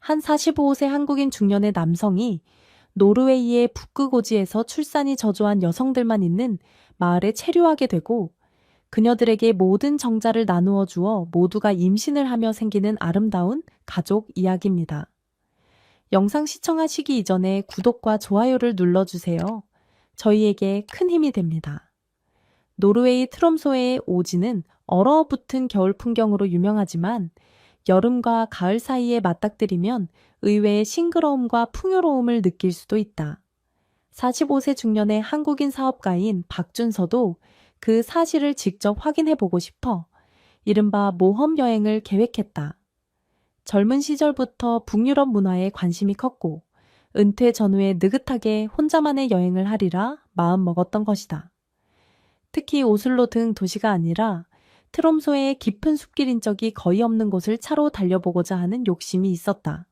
한 45세 한국인 중년의 남성이 노르웨이의 북극오지에서 출산이 저조한 여성들만 있는 마을에 체류하게 되고 그녀들에게 모든 정자를 나누어 주어 모두가 임신을 하며 생기는 아름다운 가족 이야기입니다. 영상 시청하시기 이전에 구독과 좋아요를 눌러주세요. 저희에게 큰 힘이 됩니다. 노르웨이 트롬소의 오지는 얼어붙은 겨울 풍경으로 유명하지만 여름과 가을 사이에 맞닥뜨리면 의외의 싱그러움과 풍요로움을 느낄 수도 있다. 45세 중년의 한국인 사업가인 박준서도 그 사실을 직접 확인해보고 싶어 이른바 모험 여행을 계획했다. 젊은 시절부터 북유럽 문화에 관심이 컸고 은퇴 전후에 느긋하게 혼자만의 여행을 하리라 마음먹었던 것이다. 특히 오슬로 등 도시가 아니라 트롬소의 깊은 숲길인 적이 거의 없는 곳을 차로 달려보고자 하는 욕심이 있었다.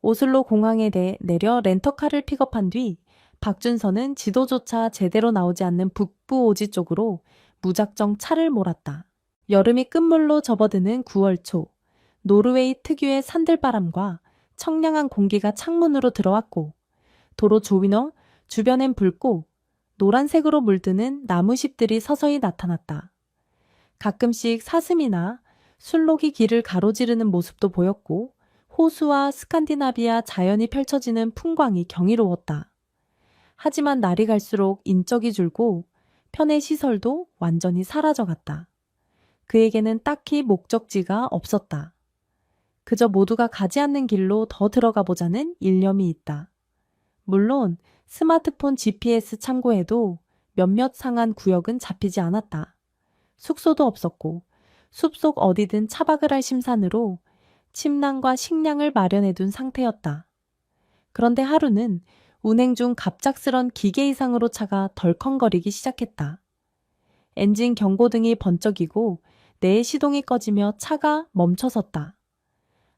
오슬로 공항에 내려 렌터카를 픽업한 뒤 박준서는 지도조차 제대로 나오지 않는 북부 오지 쪽으로 무작정 차를 몰았다. 여름이 끝물로 접어드는 9월 초, 노르웨이 특유의 산들바람과 청량한 공기가 창문으로 들어왔고 도로 조위너 주변엔 붉고 노란색으로 물드는 나무십들이 서서히 나타났다. 가끔씩 사슴이나 술록이 길을 가로지르는 모습도 보였고 호수와 스칸디나비아 자연이 펼쳐지는 풍광이 경이로웠다. 하지만 날이 갈수록 인적이 줄고 편의 시설도 완전히 사라져갔다. 그에게는 딱히 목적지가 없었다. 그저 모두가 가지 않는 길로 더 들어가 보자는 일념이 있다. 물론 스마트폰 GPS 참고해도 몇몇 상한 구역은 잡히지 않았다. 숙소도 없었고 숲속 어디든 차박을 할 심산으로 침낭과 식량을 마련해둔 상태였다. 그런데 하루는 운행 중 갑작스런 기계 이상으로 차가 덜컹거리기 시작했다. 엔진 경고등이 번쩍이고 내 시동이 꺼지며 차가 멈춰섰다.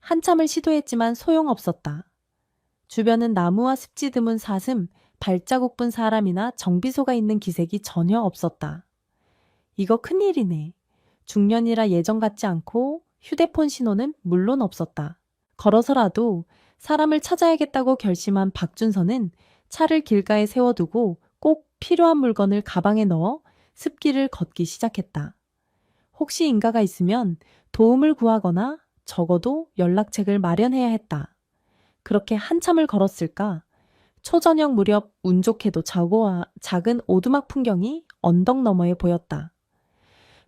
한참을 시도했지만 소용없었다. 주변은 나무와 습지 드문 사슴, 발자국 분 사람이나 정비소가 있는 기색이 전혀 없었다. 이거 큰일이네. 중년이라 예전 같지 않고 휴대폰 신호는 물론 없었다. 걸어서라도 사람을 찾아야겠다고 결심한 박준서는 차를 길가에 세워두고 꼭 필요한 물건을 가방에 넣어 습길을 걷기 시작했다. 혹시 인가가 있으면 도움을 구하거나 적어도 연락책을 마련해야 했다. 그렇게 한참을 걸었을까? 초저녁 무렵 운 좋게도 작은 오두막 풍경이 언덕 너머에 보였다.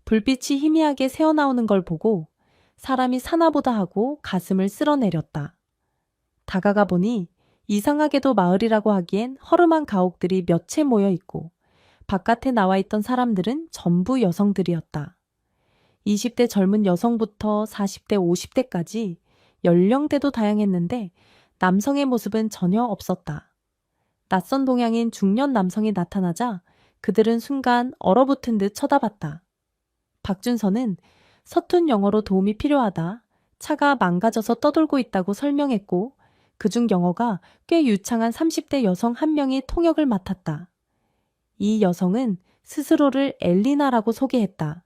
불빛이 희미하게 새어나오는 걸 보고 사람이 사나보다 하고 가슴을 쓸어내렸다. 다가가 보니 이상하게도 마을이라고 하기엔 허름한 가옥들이 몇 채 모여 있고 바깥에 나와 있던 사람들은 전부 여성들이었다. 20대 젊은 여성부터 40대, 50대까지 연령대도 다양했는데 남성의 모습은 전혀 없었다. 낯선 동양인 중년 남성이 나타나자 그들은 순간 얼어붙은 듯 쳐다봤다. 박준서는 서툰 영어로 도움이 필요하다, 차가 망가져서 떠돌고 있다고 설명했고 그중 영어가 꽤 유창한 30대 여성 한 명이 통역을 맡았다. 이 여성은 스스로를 엘리나라고 소개했다.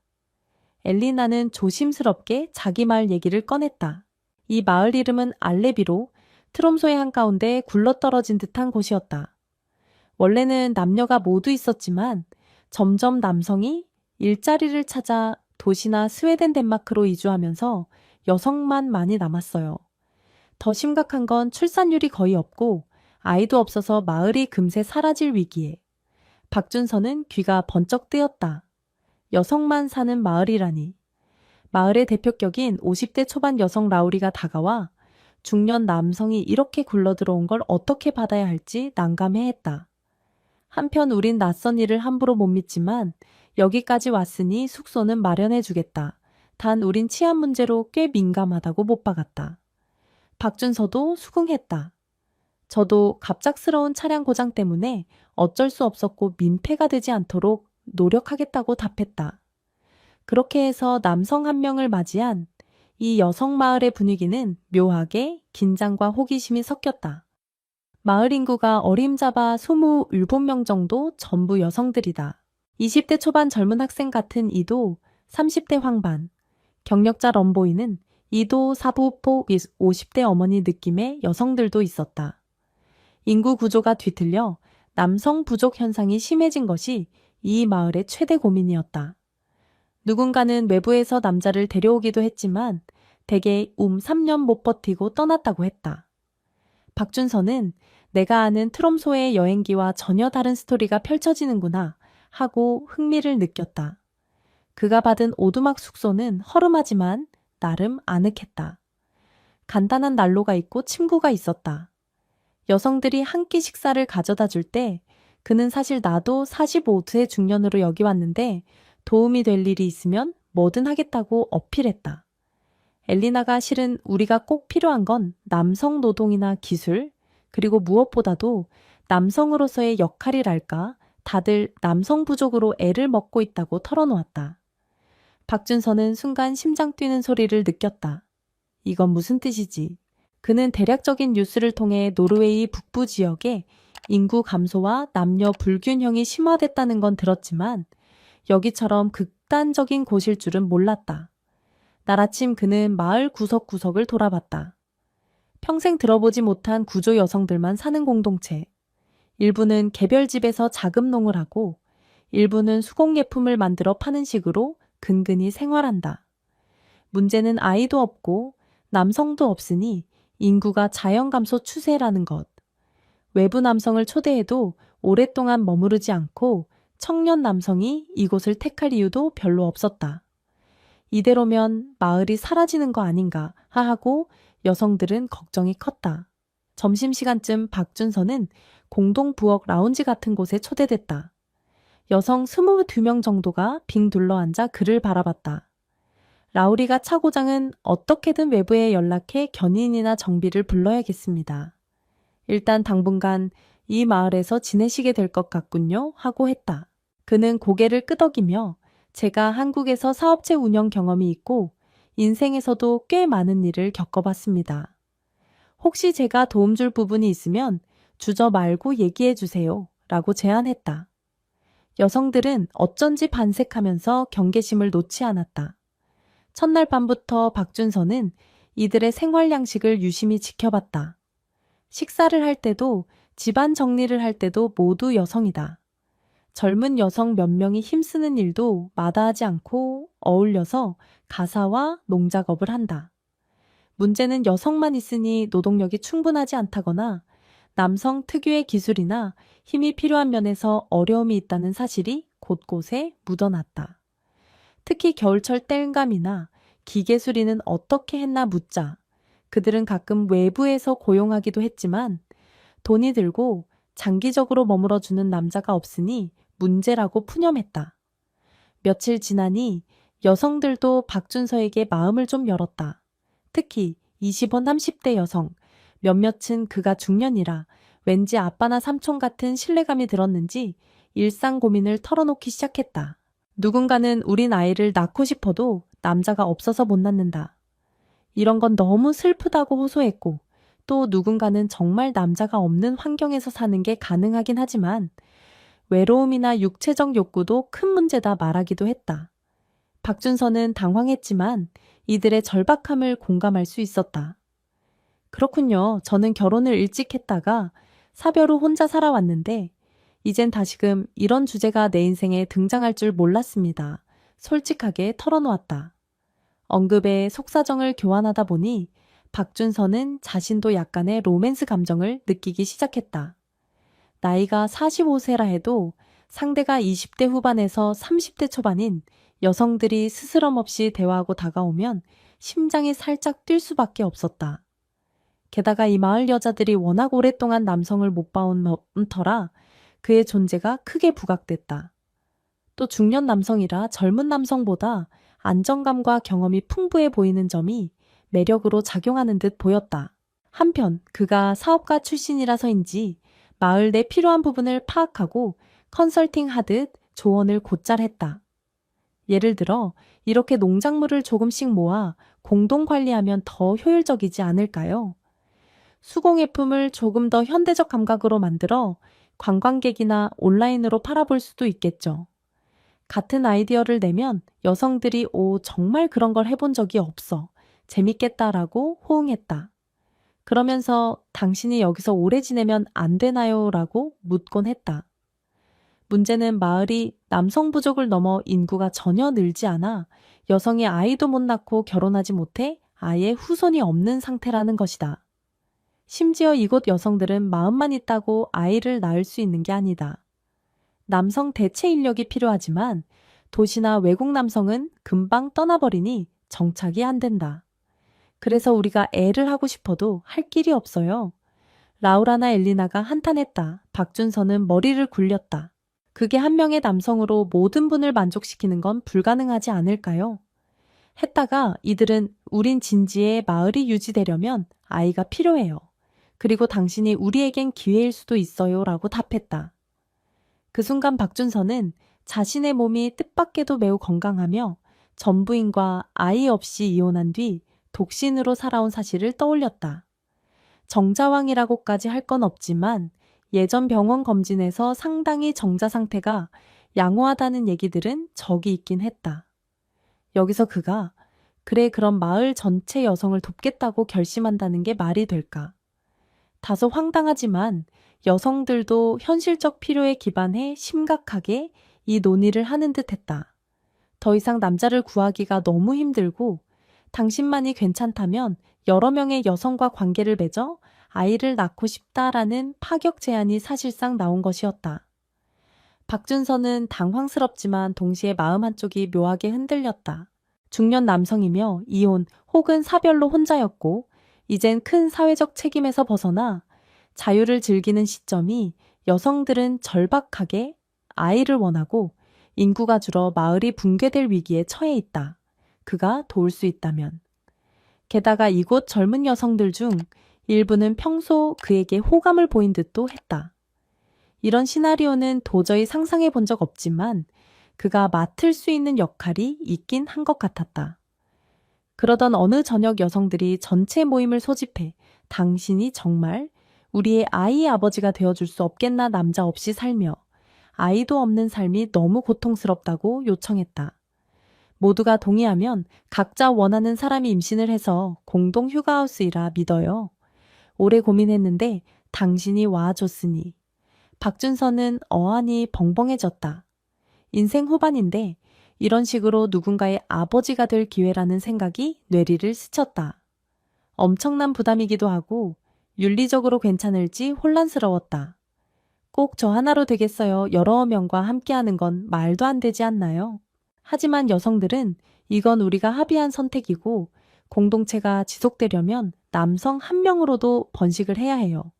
엘리나는 조심스럽게 자기 마을 얘기를 꺼냈다. 이 마을 이름은 알레비로 트롬소의 한가운데 굴러떨어진 듯한 곳이었다. 원래는 남녀가 모두 있었지만 점점 남성이 일자리를 찾아 도시나 스웨덴, 덴마크로 이주하면서 여성만 많이 남았어요. 더 심각한 건 출산율이 거의 없고 아이도 없어서 마을이 금세 사라질 위기에 박준서는 귀가 번쩍 뜨였다. 여성만 사는 마을이라니. 마을의 대표격인 50대 초반 여성 라우리가 다가와 중년 남성이 이렇게 굴러들어온 걸 어떻게 받아야 할지 난감해했다. 한편 우린 낯선 일을 함부로 못 믿지만 여기까지 왔으니 숙소는 마련해주겠다. 단 우린 치안 문제로 꽤 민감하다고 못 박았다. 박준서도 수긍했다. 저도 갑작스러운 차량 고장 때문에 어쩔 수 없었고 민폐가 되지 않도록 노력하겠다고 답했다. 그렇게 해서 남성 한 명을 맞이한 이 여성 마을의 분위기는 묘하게 긴장과 호기심이 섞였다. 마을 인구가 어림잡아 27명 정도 전부 여성들이다. 20대 초반 젊은 학생 같은 이도 30대 황반, 경력자 럼보이는 이도 사부폭 50대 어머니 느낌의 여성들도 있었다. 인구 구조가 뒤틀려 남성 부족 현상이 심해진 것이 이 마을의 최대 고민이었다. 누군가는 외부에서 남자를 데려오기도 했지만 대개 3년 못 버티고 떠났다고 했다. 박준서는 내가 아는 트롬소의 여행기와 전혀 다른 스토리가 펼쳐지는구나 하고 흥미를 느꼈다. 그가 받은 오두막 숙소는 허름하지만 나름 아늑했다. 간단한 난로가 있고 침구가 있었다. 여성들이 한 끼 식사를 가져다 줄 때 그는 사실 나도 45세 중년으로 여기 왔는데 도움이 될 일이 있으면 뭐든 하겠다고 어필했다. 엘리나가 실은 우리가 꼭 필요한 건 남성 노동이나 기술, 그리고 무엇보다도 남성으로서의 역할이랄까 다들 남성 부족으로 애를 먹고 있다고 털어놓았다. 박준서는 순간 심장 뛰는 소리를 느꼈다. 이건 무슨 뜻이지? 그는 대략적인 뉴스를 통해 노르웨이 북부 지역에 인구 감소와 남녀 불균형이 심화됐다는 건 들었지만 여기처럼 극단적인 곳일 줄은 몰랐다. 날아침 그는 마을 구석구석을 돌아봤다. 평생 들어보지 못한 구조 여성들만 사는 공동체. 일부는 개별 집에서 자급농을 하고 일부는 수공예품을 만들어 파는 식으로 근근히 생활한다. 문제는 아이도 없고 남성도 없으니 인구가 자연 감소 추세라는 것. 외부 남성을 초대해도 오랫동안 머무르지 않고 청년 남성이 이곳을 택할 이유도 별로 없었다. 이대로면 마을이 사라지는 거 아닌가 하고 여성들은 걱정이 컸다. 점심시간쯤 박준서는 공동 부엌 라운지 같은 곳에 초대됐다. 여성 22명 정도가 빙 둘러앉아 그를 바라봤다. 라우리가 차고장은 어떻게든 외부에 연락해 견인이나 정비를 불러야겠습니다. 일단 당분간 이 마을에서 지내시게 될 것 같군요 하고 했다. 그는 고개를 끄덕이며 제가 한국에서 사업체 운영 경험이 있고 인생에서도 꽤 많은 일을 겪어봤습니다. 혹시 제가 도움 줄 부분이 있으면 주저 말고 얘기해 주세요 라고 제안했다. 여성들은 어쩐지 반색하면서 경계심을 놓지 않았다. 첫날 밤부터 박준서는 이들의 생활 양식을 유심히 지켜봤다. 식사를 할 때도 집안 정리를 할 때도 모두 여성이다. 젊은 여성 몇 명이 힘쓰는 일도 마다하지 않고 어울려서 가사와 농작업을 한다. 문제는 여성만 있으니 노동력이 충분하지 않다거나 남성 특유의 기술이나 힘이 필요한 면에서 어려움이 있다는 사실이 곳곳에 묻어났다. 특히 겨울철 땔감이나 기계 수리는 어떻게 했나 묻자 그들은 가끔 외부에서 고용하기도 했지만 돈이 들고 장기적으로 머물러주는 남자가 없으니 문제라고 푸념했다. 며칠 지나니 여성들도 박준서에게 마음을 좀 열었다. 특히 20원 30대 여성, 몇몇은 그가 중년이라 왠지 아빠나 삼촌 같은 신뢰감이 들었는지 일상 고민을 털어놓기 시작했다. 누군가는 우린 아이를 낳고 싶어도 남자가 없어서 못 낳는다. 이런 건 너무 슬프다고 호소했고 또 누군가는 정말 남자가 없는 환경에서 사는 게 가능하긴 하지만 외로움이나 육체적 욕구도 큰 문제다 말하기도 했다. 박준서는 당황했지만 이들의 절박함을 공감할 수 있었다. 그렇군요. 저는 결혼을 일찍 했다가 사별 후 혼자 살아왔는데 이젠 다시금 이런 주제가 내 인생에 등장할 줄 몰랐습니다. 솔직하게 털어놓았다. 언급에 속사정을 교환하다 보니 박준서는 자신도 약간의 로맨스 감정을 느끼기 시작했다. 나이가 45세라 해도 상대가 20대 후반에서 30대 초반인 여성들이 스스럼 없이 대화하고 다가오면 심장이 살짝 뛸 수밖에 없었다. 게다가 이 마을 여자들이 워낙 오랫동안 남성을 못 봐온 터라 그의 존재가 크게 부각됐다. 또 중년 남성이라 젊은 남성보다 안정감과 경험이 풍부해 보이는 점이 매력으로 작용하는 듯 보였다. 한편 그가 사업가 출신이라서인지 마을 내 필요한 부분을 파악하고 컨설팅 하듯 조언을 곧잘 했다. 예를 들어 이렇게 농작물을 조금씩 모아 공동 관리하면 더 효율적이지 않을까요? 수공예품을 조금 더 현대적 감각으로 만들어 관광객이나 온라인으로 팔아볼 수도 있겠죠. 같은 아이디어를 내면 여성들이 정말 그런 걸 해본 적이 없어. 재밌겠다라고 호응했다. 그러면서 당신이 여기서 오래 지내면 안 되나요? 라고 묻곤 했다. 문제는 마을이 남성 부족을 넘어 인구가 전혀 늘지 않아 여성이 아이도 못 낳고 결혼하지 못해 아예 후손이 없는 상태라는 것이다. 심지어 이곳 여성들은 마음만 있다고 아이를 낳을 수 있는 게 아니다. 남성 대체 인력이 필요하지만 도시나 외국 남성은 금방 떠나버리니 정착이 안 된다. 그래서 우리가 애를 하고 싶어도 할 길이 없어요. 라우라나 엘리나가 한탄했다. 박준서는 머리를 굴렸다. 그게 한 명의 남성으로 모든 분을 만족시키는 건 불가능하지 않을까요? 했다가 이들은 우린 진지에 마을이 유지되려면 아이가 필요해요. 그리고 당신이 우리에겐 기회일 수도 있어요. 라고 답했다. 그 순간 박준서는 자신의 몸이 뜻밖에도 매우 건강하며 전부인과 아이 없이 이혼한 뒤 독신으로 살아온 사실을 떠올렸다. 정자왕이라고까지 할 건 없지만 예전 병원 검진에서 상당히 정자 상태가 양호하다는 얘기들은 적이 있긴 했다. 여기서 그가 그래 그럼 마을 전체 여성을 돕겠다고 결심한다는 게 말이 될까? 다소 황당하지만 여성들도 현실적 필요에 기반해 심각하게 이 논의를 하는 듯 했다. 더 이상 남자를 구하기가 너무 힘들고 당신만이 괜찮다면 여러 명의 여성과 관계를 맺어 아이를 낳고 싶다라는 파격 제안이 사실상 나온 것이었다. 박준서는 당황스럽지만 동시에 마음 한쪽이 묘하게 흔들렸다. 중년 남성이며 이혼 혹은 사별로 혼자였고 이젠 큰 사회적 책임에서 벗어나 자유를 즐기는 시점이 여성들은 절박하게 아이를 원하고 인구가 줄어 마을이 붕괴될 위기에 처해 있다. 그가 도울 수 있다면. 게다가 이곳 젊은 여성들 중 일부는 평소 그에게 호감을 보인 듯도 했다. 이런 시나리오는 도저히 상상해 본 적 없지만 그가 맡을 수 있는 역할이 있긴 한 것 같았다. 그러던 어느 저녁 여성들이 전체 모임을 소집해 당신이 정말 우리의 아이의 아버지가 되어줄 수 없겠나 남자 없이 살며 아이도 없는 삶이 너무 고통스럽다고 요청했다. 모두가 동의하면 각자 원하는 사람이 임신을 해서 공동 휴가하우스이라 믿어요. 오래 고민했는데 당신이 와줬으니. 박준서는 어안이 벙벙해졌다. 인생 후반인데 이런 식으로 누군가의 아버지가 될 기회라는 생각이 뇌리를 스쳤다. 엄청난 부담이기도 하고 윤리적으로 괜찮을지 혼란스러웠다. 꼭 저 하나로 되겠어요. 여러 명과 함께하는 건 말도 안 되지 않나요? 하지만 여성들은 이건 우리가 합의한 선택이고 공동체가 지속되려면 남성 한 명으로도 번식을 해야 해요.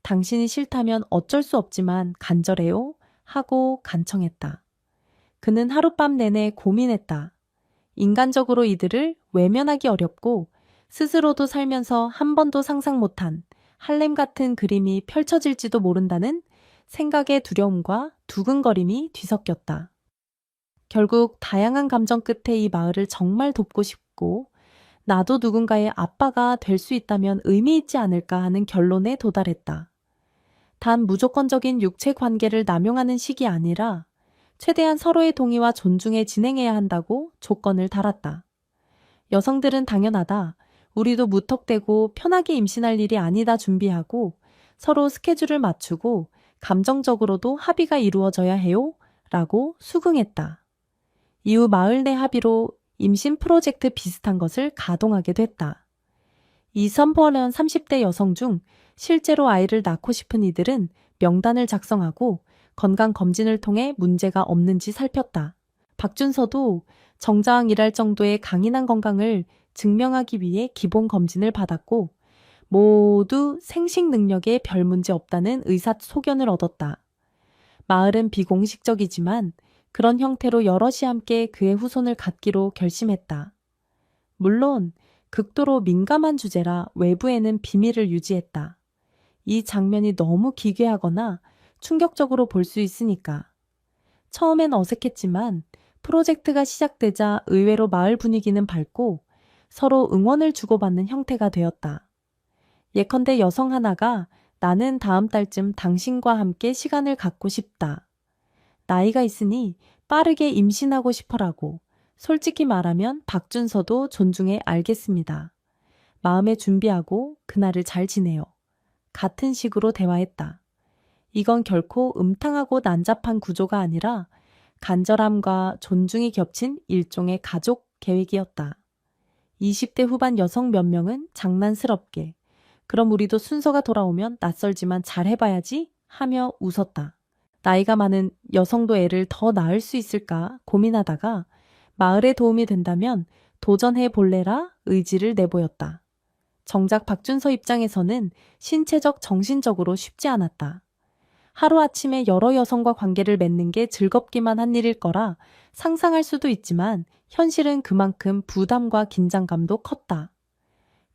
당신이 싫다면 어쩔 수 없지만 간절해요 하고 간청했다. 그는 하룻밤 내내 고민했다. 인간적으로 이들을 외면하기 어렵고 스스로도 살면서 한 번도 상상 못한 할렘 같은 그림이 펼쳐질지도 모른다는 생각의 두려움과 두근거림이 뒤섞였다. 결국 다양한 감정 끝에 이 마을을 정말 돕고 싶고 나도 누군가의 아빠가 될 수 있다면 의미 있지 않을까 하는 결론에 도달했다. 단 무조건적인 육체 관계를 남용하는 식이 아니라 최대한 서로의 동의와 존중에 진행해야 한다고 조건을 달았다. 여성들은 당연하다. 우리도 무턱대고 편하게 임신할 일이 아니다 준비하고 서로 스케줄을 맞추고 감정적으로도 합의가 이루어져야 해요 라고 수긍했다. 이후 마을 내 합의로 임신 프로젝트 비슷한 것을 가동하게 됐다. 이 선포하는 30대 여성 중 실제로 아이를 낳고 싶은 이들은 명단을 작성하고 건강검진을 통해 문제가 없는지 살폈다. 박준서도 정자왕 일할 정도의 강인한 건강을 증명하기 위해 기본 검진을 받았고 모두 생식 능력에 별 문제 없다는 의사소견을 얻었다. 마을은 비공식적이지만 그런 형태로 여럿이 함께 그의 후손을 갖기로 결심했다. 물론 극도로 민감한 주제라 외부에는 비밀을 유지했다. 이 장면이 너무 기괴하거나 충격적으로 볼 수 있으니까. 처음엔 어색했지만 프로젝트가 시작되자 의외로 마을 분위기는 밝고 서로 응원을 주고받는 형태가 되었다. 예컨대 여성 하나가 나는 다음 달쯤 당신과 함께 시간을 갖고 싶다. 나이가 있으니 빠르게 임신하고 싶어라고 솔직히 말하면 박준서도 존중해 알겠습니다. 마음에 준비하고 그날을 잘 지내요. 같은 식으로 대화했다. 이건 결코 음탕하고 난잡한 구조가 아니라 간절함과 존중이 겹친 일종의 가족 계획이었다. 20대 후반 여성 몇 명은 장난스럽게 그럼 우리도 순서가 돌아오면 낯설지만 잘 해봐야지 하며 웃었다. 나이가 많은 여성도 애를 더 낳을 수 있을까 고민하다가 마을에 도움이 된다면 도전해 볼래라 의지를 내보였다. 정작 박준서 입장에서는 신체적, 정신적으로 쉽지 않았다. 하루아침에 여러 여성과 관계를 맺는 게 즐겁기만 한 일일 거라 상상할 수도 있지만 현실은 그만큼 부담과 긴장감도 컸다.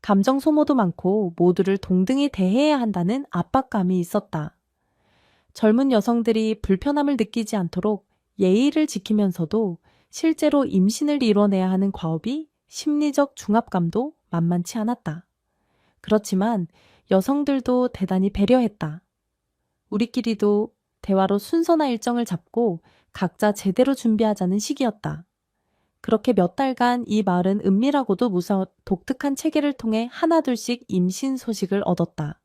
감정 소모도 많고 모두를 동등히 대해야 한다는 압박감이 있었다. 젊은 여성들이 불편함을 느끼지 않도록 예의를 지키면서도 실제로 임신을 이뤄내야 하는 과업이 심리적 중압감도 만만치 않았다. 그렇지만 여성들도 대단히 배려했다. 우리끼리도 대화로 순서나 일정을 잡고 각자 제대로 준비하자는 시기였다. 그렇게 몇 달간 이 마을은 은밀하고도 무서운 독특한 체계를 통해 하나둘씩 임신 소식을 얻었다.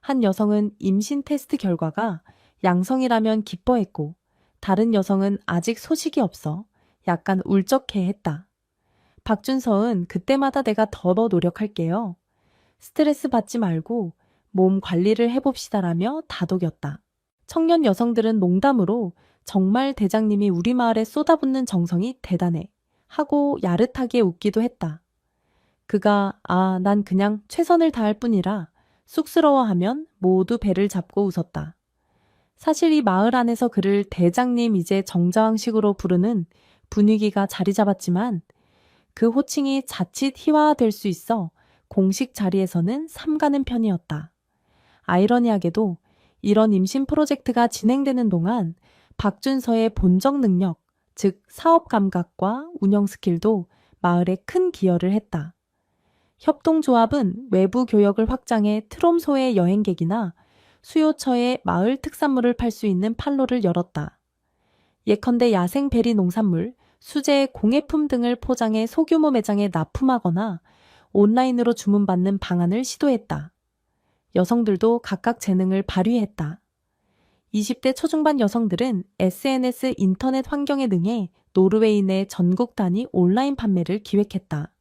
한 여성은 임신 테스트 결과가 양성이라면 기뻐했고 다른 여성은 아직 소식이 없어 약간 울적해했다. 박준서은 그때마다 내가 더 노력할게요. 스트레스 받지 말고 몸 관리를 해봅시다라며 다독였다. 청년 여성들은 농담으로 정말 대장님이 우리 마을에 쏟아붓는 정성이 대단해 하고 야릇하게 웃기도 했다. 그가 난 그냥 최선을 다할 뿐이라 쑥스러워하면 모두 배를 잡고 웃었다. 사실 이 마을 안에서 그를 대장님 이제 정자왕식으로 부르는 분위기가 자리 잡았지만 그 호칭이 자칫 희화화될 수 있어 공식 자리에서는 삼가는 편이었다. 아이러니하게도 이런 임신 프로젝트가 진행되는 동안 박준서의 본적 능력, 즉 사업 감각과 운영 스킬도 마을에 큰 기여를 했다. 협동조합은 외부 교역을 확장해 트롬소의 여행객이나 수요처에 마을 특산물을 팔 수 있는 판로를 열었다. 예컨대 야생 베리 농산물, 수제 공예품 등을 포장해 소규모 매장에 납품하거나 온라인으로 주문받는 방안을 시도했다. 여성들도 각각 재능을 발휘했다. 20대 초중반 여성들은 SNS 인터넷 환경에 능해 노르웨이 내 전국 단위 온라인 판매를 기획했다.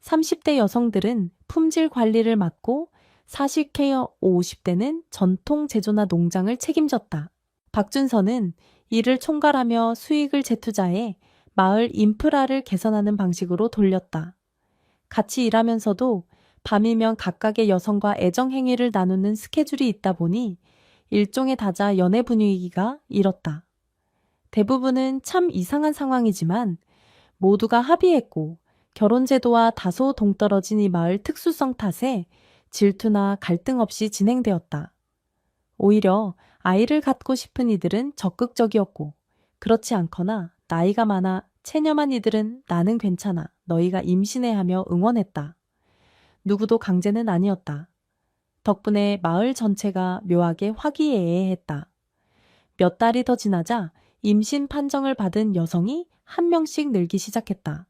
30대 여성들은 품질 관리를 맡고 40케어 50대는 전통 제조나 농장을 책임졌다. 박준서는 이를 총괄하며 수익을 재투자해 마을 인프라를 개선하는 방식으로 돌렸다. 같이 일하면서도 밤이면 각각의 여성과 애정 행위를 나누는 스케줄이 있다 보니 일종의 다자 연애 분위기가 일었다. 대부분은 참 이상한 상황이지만 모두가 합의했고 결혼 제도와 다소 동떨어진 이 마을 특수성 탓에 질투나 갈등 없이 진행되었다. 오히려 아이를 갖고 싶은 이들은 적극적이었고 그렇지 않거나 나이가 많아 체념한 이들은 나는 괜찮아, 너희가 임신해 하며 응원했다. 누구도 강제는 아니었다. 덕분에 마을 전체가 묘하게 화기애애했다. 몇 달이 더 지나자 임신 판정을 받은 여성이 한 명씩 늘기 시작했다.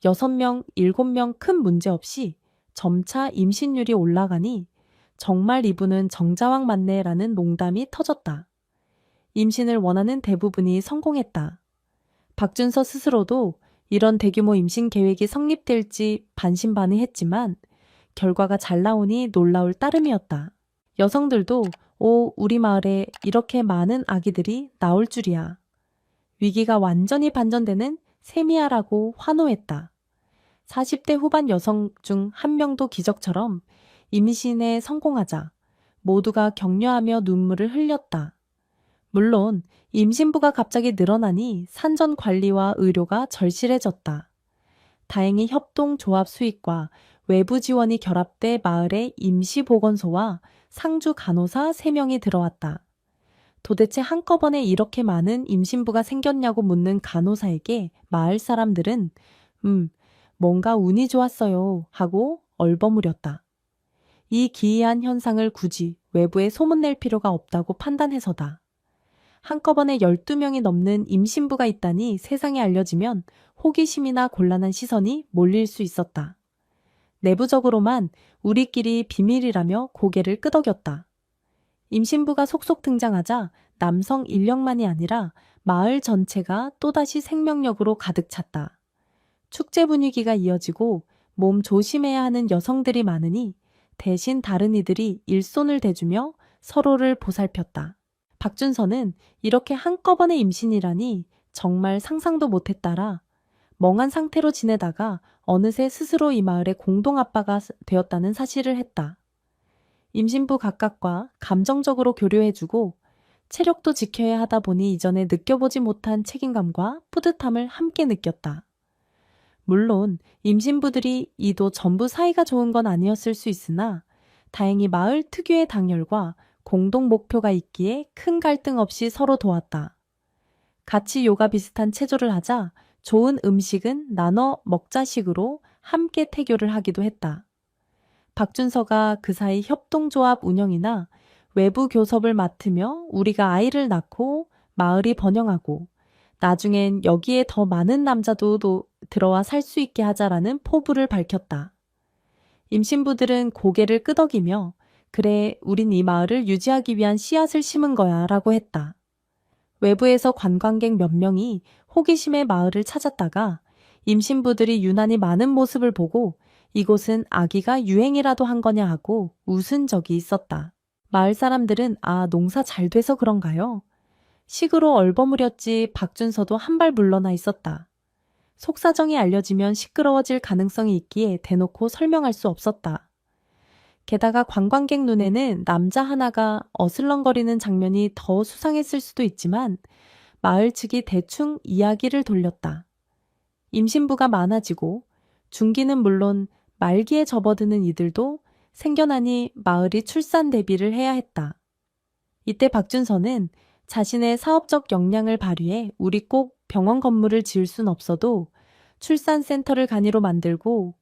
6명, 7명 큰 문제 없이 점차 임신율이 올라가니 정말 이분은 정자왕 맞네라는 농담이 터졌다. 임신을 원하는 대부분이 성공했다. 박준서 스스로도 이런 대규모 임신 계획이 성립될지 반신반의했지만 결과가 잘 나오니 놀라울 따름이었다. 여성들도 우리 마을에 이렇게 많은 아기들이 나올 줄이야. 위기가 완전히 반전되는 셈이야라고 환호했다. 40대 후반 여성 중 한 명도 기적처럼 임신에 성공하자 모두가 격려하며 눈물을 흘렸다. 물론 임신부가 갑자기 늘어나니 산전 관리와 의료가 절실해졌다. 다행히 협동조합 수익과 외부 지원이 결합돼 마을에 임시보건소와 상주 간호사 3명이 들어왔다. 도대체 한꺼번에 이렇게 많은 임신부가 생겼냐고 묻는 간호사에게 마을 사람들은 뭔가 운이 좋았어요 하고 얼버무렸다. 이 기이한 현상을 굳이 외부에 소문낼 필요가 없다고 판단해서다. 한꺼번에 12명이 넘는 임신부가 있다니 세상에 알려지면 호기심이나 곤란한 시선이 몰릴 수 있었다. 내부적으로만 우리끼리 비밀이라며 고개를 끄덕였다. 임신부가 속속 등장하자 남성 인력만이 아니라 마을 전체가 또다시 생명력으로 가득 찼다. 축제 분위기가 이어지고 몸 조심해야 하는 여성들이 많으니 대신 다른 이들이 일손을 대주며 서로를 보살폈다. 박준서는 이렇게 한꺼번에 임신이라니 정말 상상도 못했다라 멍한 상태로 지내다가 어느새 스스로 이 마을의 공동아빠가 되었다는 사실을 했다. 임신부 각각과 감정적으로 교류해주고 체력도 지켜야 하다 보니 이전에 느껴보지 못한 책임감과 뿌듯함을 함께 느꼈다. 물론 임신부들이 이도 전부 사이가 좋은 건 아니었을 수 있으나 다행히 마을 특유의 당열과 공동 목표가 있기에 큰 갈등 없이 서로 도왔다. 같이 요가 비슷한 체조를 하자 좋은 음식은 나눠 먹자식으로 함께 태교를 하기도 했다. 박준서가 그 사이 협동조합 운영이나 외부 교섭을 맡으며 우리가 아이를 낳고 마을이 번영하고 나중엔 여기에 더 많은 남자도 들어와 살 수 있게 하자라는 포부를 밝혔다. 임신부들은 고개를 끄덕이며 그래, 우린 이 마을을 유지하기 위한 씨앗을 심은 거야 라고 했다. 외부에서 관광객 몇 명이 호기심에 마을을 찾았다가 임신부들이 유난히 많은 모습을 보고 이곳은 아기가 유행이라도 한 거냐 하고 웃은 적이 있었다. 마을 사람들은 농사 잘 돼서 그런가요? 식으로 얼버무렸지 박준서도 한 발 물러나 있었다. 속사정이 알려지면 시끄러워질 가능성이 있기에 대놓고 설명할 수 없었다. 게다가 관광객 눈에는 남자 하나가 어슬렁거리는 장면이 더 수상했을 수도 있지만 마을 측이 대충 이야기를 돌렸다. 임신부가 많아지고 중기는 물론 말기에 접어드는 이들도 생겨나니 마을이 출산 대비를 해야 했다. 이때 박준서는 자신의 사업적 역량을 발휘해 우리 꼭 병원 건물을 지을 순 없어도 출산센터를 간이로 만들고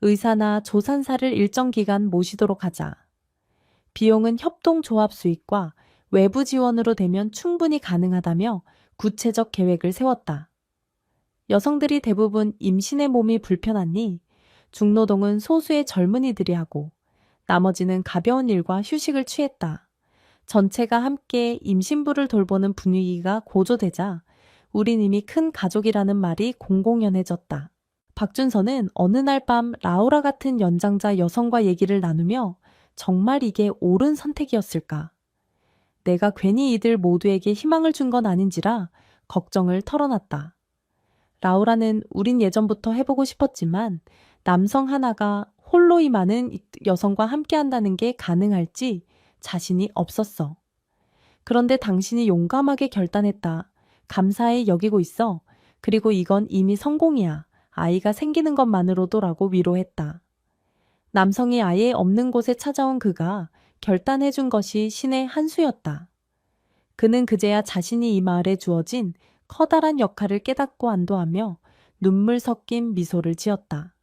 의사나 조산사를 일정 기간 모시도록 하자. 비용은 협동조합 수익과 외부 지원으로 되면 충분히 가능하다며 구체적 계획을 세웠다. 여성들이 대부분 임신의 몸이 불편하니 중노동은 소수의 젊은이들이 하고 나머지는 가벼운 일과 휴식을 취했다. 전체가 함께 임신부를 돌보는 분위기가 고조되자 우린 이미 큰 가족이라는 말이 공공연해졌다. 박준서는 어느 날 밤 라우라 같은 연장자 여성과 얘기를 나누며 정말 이게 옳은 선택이었을까? 내가 괜히 이들 모두에게 희망을 준 건 아닌지라 걱정을 털어놨다. 라우라는 우린 예전부터 해보고 싶었지만 남성 하나가 홀로 이 많은 여성과 함께한다는 게 가능할지 자신이 없었어. 그런데 당신이 용감하게 결단했다. 감사히 여기고 있어. 그리고 이건 이미 성공이야. 아이가 생기는 것만으로도라고 위로했다. 남성이 아예 없는 곳에 찾아온 그가 결단해준 것이 신의 한 수였다. 그는 그제야 자신이 이 마을에 주어진 커다란 역할을 깨닫고 안도하며 눈물 섞인 미소를 지었다.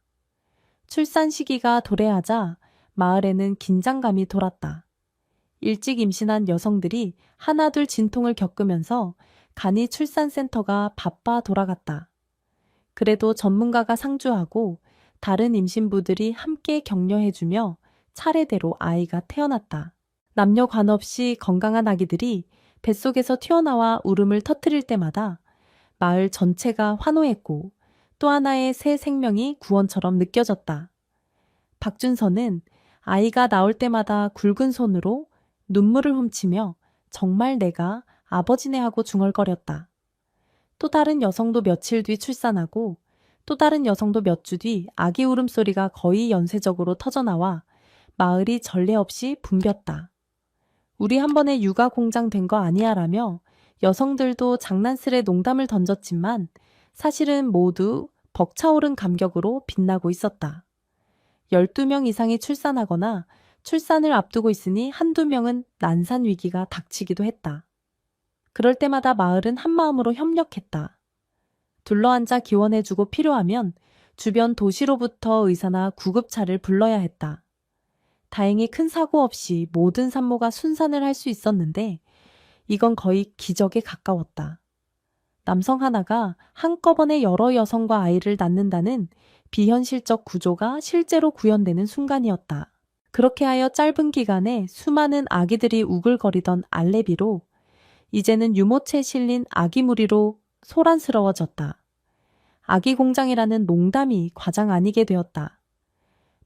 출산 시기가 도래하자 마을에는 긴장감이 돌았다. 일찍 임신한 여성들이 하나둘 진통을 겪으면서 간이 출산센터가 바빠 돌아갔다. 그래도 전문가가 상주하고 다른 임신부들이 함께 격려해주며 차례대로 아이가 태어났다. 남녀 관없이 건강한 아기들이 뱃속에서 튀어나와 울음을 터뜨릴 때마다 마을 전체가 환호했고 또 하나의 새 생명이 구원처럼 느껴졌다. 박준서는 아이가 나올 때마다 굵은 손으로 눈물을 훔치며 정말 내가 아버지네 하고 중얼거렸다. 또 다른 여성도 며칠 뒤 출산하고 또 다른 여성도 몇 주 뒤 아기 울음소리가 거의 연쇄적으로 터져나와 마을이 전례 없이 붐볐다. 우리 한 번에 육아 공장 된 거 아니야 라며 여성들도 장난스레 농담을 던졌지만 사실은 모두 벅차오른 감격으로 빛나고 있었다. 12명 이상이 출산하거나 출산을 앞두고 있으니 한두 명은 난산 위기가 닥치기도 했다. 그럴 때마다 마을은 한마음으로 협력했다. 둘러앉아 기원해주고 필요하면 주변 도시로부터 의사나 구급차를 불러야 했다. 다행히 큰 사고 없이 모든 산모가 순산을 할 수 있었는데 이건 거의 기적에 가까웠다. 남성 하나가 한꺼번에 여러 여성과 아이를 낳는다는 비현실적 구조가 실제로 구현되는 순간이었다. 그렇게 하여 짧은 기간에 수많은 아기들이 우글거리던 알레비로 이제는 유모차에 실린 아기 무리로 소란스러워졌다. 아기 공장이라는 농담이 과장 아니게 되었다.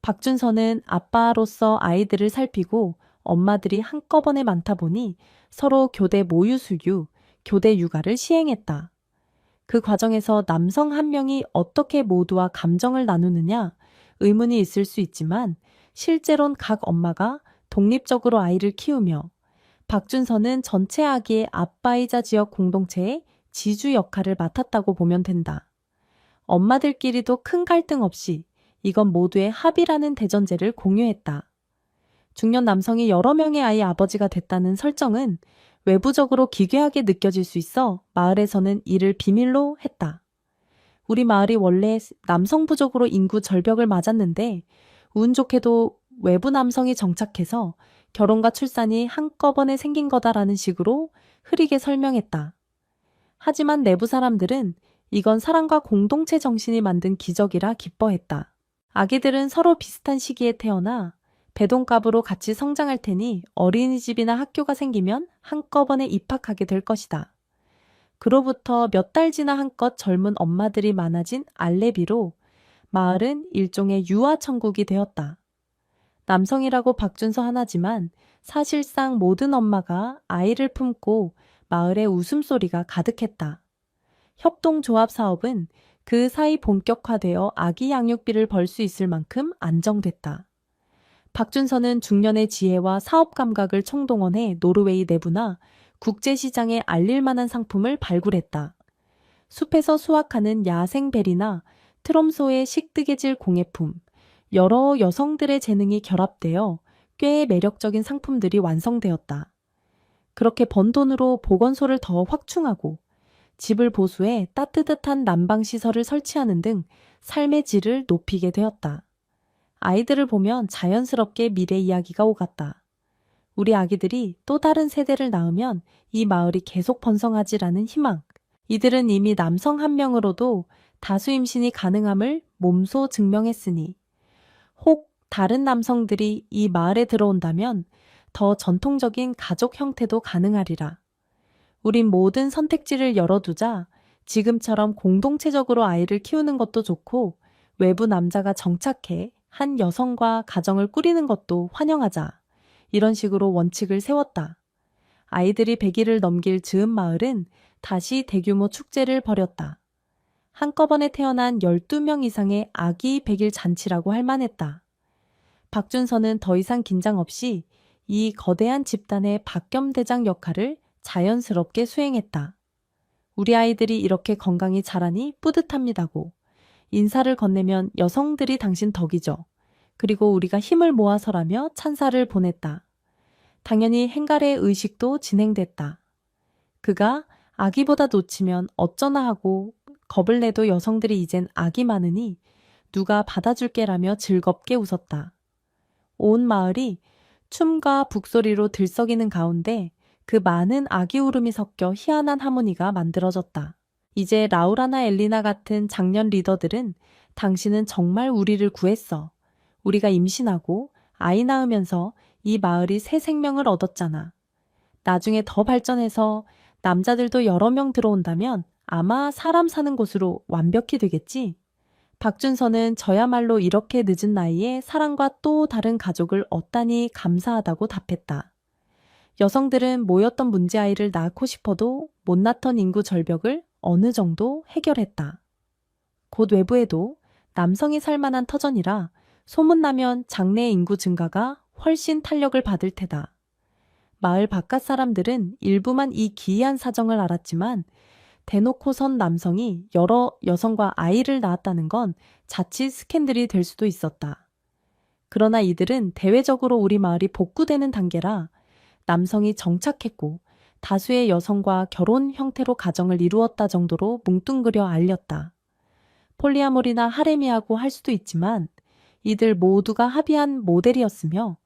박준서는 아빠로서 아이들을 살피고 엄마들이 한꺼번에 많다 보니 서로 교대 모유수유, 교대 육아를 시행했다. 그 과정에서 남성 한 명이 어떻게 모두와 감정을 나누느냐 의문이 있을 수 있지만 실제론 각 엄마가 독립적으로 아이를 키우며 박준서는 전체 아기의 아빠이자 지역 공동체의 지주 역할을 맡았다고 보면 된다. 엄마들끼리도 큰 갈등 없이 이건 모두의 합의라는 대전제를 공유했다. 중년 남성이 여러 명의 아이 아버지가 됐다는 설정은 외부적으로 기괴하게 느껴질 수 있어 마을에서는 이를 비밀로 했다. 우리 마을이 원래 남성 부족으로 인구 절벽을 맞았는데 운 좋게도 외부 남성이 정착해서 결혼과 출산이 한꺼번에 생긴 거다라는 식으로 흐리게 설명했다. 하지만 내부 사람들은 이건 사랑과 공동체 정신이 만든 기적이라 기뻐했다. 아기들은 서로 비슷한 시기에 태어나 배동값으로 같이 성장할 테니 어린이집이나 학교가 생기면 한꺼번에 입학하게 될 것이다. 그로부터 몇 달 지나 한껏 젊은 엄마들이 많아진 알레비로 마을은 일종의 유아천국이 되었다. 남성이라고 박준서 하나지만 사실상 모든 엄마가 아이를 품고 마을에 웃음소리가 가득했다. 협동조합 사업은 그 사이 본격화되어 아기 양육비를 벌 수 있을 만큼 안정됐다. 박준서는 중년의 지혜와 사업 감각을 총동원해 노르웨이 내부나 국제시장에 알릴 만한 상품을 발굴했다. 숲에서 수확하는 야생베리나 트롬소의 식뜨개질 공예품, 여러 여성들의 재능이 결합되어 꽤 매력적인 상품들이 완성되었다. 그렇게 번 돈으로 보건소를 더 확충하고 집을 보수해 따뜻한 난방시설을 설치하는 등 삶의 질을 높이게 되었다. 아이들을 보면 자연스럽게 미래 이야기가 오갔다. 우리 아기들이 또 다른 세대를 낳으면 이 마을이 계속 번성하지라는 희망. 이들은 이미 남성 한 명으로도 다수 임신이 가능함을 몸소 증명했으니 혹 다른 남성들이 이 마을에 들어온다면 더 전통적인 가족 형태도 가능하리라. 우린 모든 선택지를 열어두자 지금처럼 공동체적으로 아이를 키우는 것도 좋고 외부 남자가 정착해 한 여성과 가정을 꾸리는 것도 환영하자. 이런 식으로 원칙을 세웠다. 아이들이 100일을 넘길 즈음 마을은 다시 대규모 축제를 벌였다. 한꺼번에 태어난 12명 이상의 아기 100일 잔치라고 할 만했다. 박준서는 더 이상 긴장 없이 이 거대한 집단의 박겸대장 역할을 자연스럽게 수행했다. 우리 아이들이 이렇게 건강히 자라니 뿌듯합니다고. 인사를 건네면 여성들이 당신 덕이죠. 그리고 우리가 힘을 모아서라며 찬사를 보냈다. 당연히 행가래의 의식도 진행됐다. 그가 아기보다 놓치면 어쩌나 하고 겁을 내도 여성들이 이젠 아기 많으니 누가 받아줄게라며 즐겁게 웃었다. 온 마을이 춤과 북소리로 들썩이는 가운데 그 많은 아기 울음이 섞여 희한한 하모니가 만들어졌다. 이제 라우라나 엘리나 같은 장년 리더들은 당신은 정말 우리를 구했어. 우리가 임신하고 아이 낳으면서 이 마을이 새 생명을 얻었잖아. 나중에 더 발전해서 남자들도 여러 명 들어온다면 아마 사람 사는 곳으로 완벽히 되겠지? 박준서는 저야말로 이렇게 늦은 나이에 사랑과 또 다른 가족을 얻다니 감사하다고 답했다. 여성들은 모였던 문제아이를 낳고 싶어도 못 낳던 인구 절벽을 어느 정도 해결했다. 곧 외부에도 남성이 살만한 터전이라 소문나면 장래 인구 증가가 훨씬 탄력을 받을 테다. 마을 바깥 사람들은 일부만 이 기이한 사정을 알았지만 대놓고선 남성이 여러 여성과 아이를 낳았다는 건 자칫 스캔들이 될 수도 있었다. 그러나 이들은 대외적으로 우리 마을이 복구되는 단계라 남성이 정착했고 다수의 여성과 결혼 형태로 가정을 이루었다 정도로 뭉뚱그려 알렸다. 폴리아모리나 하레미하고 할 수도 있지만 이들 모두가 합의한 모델이었으며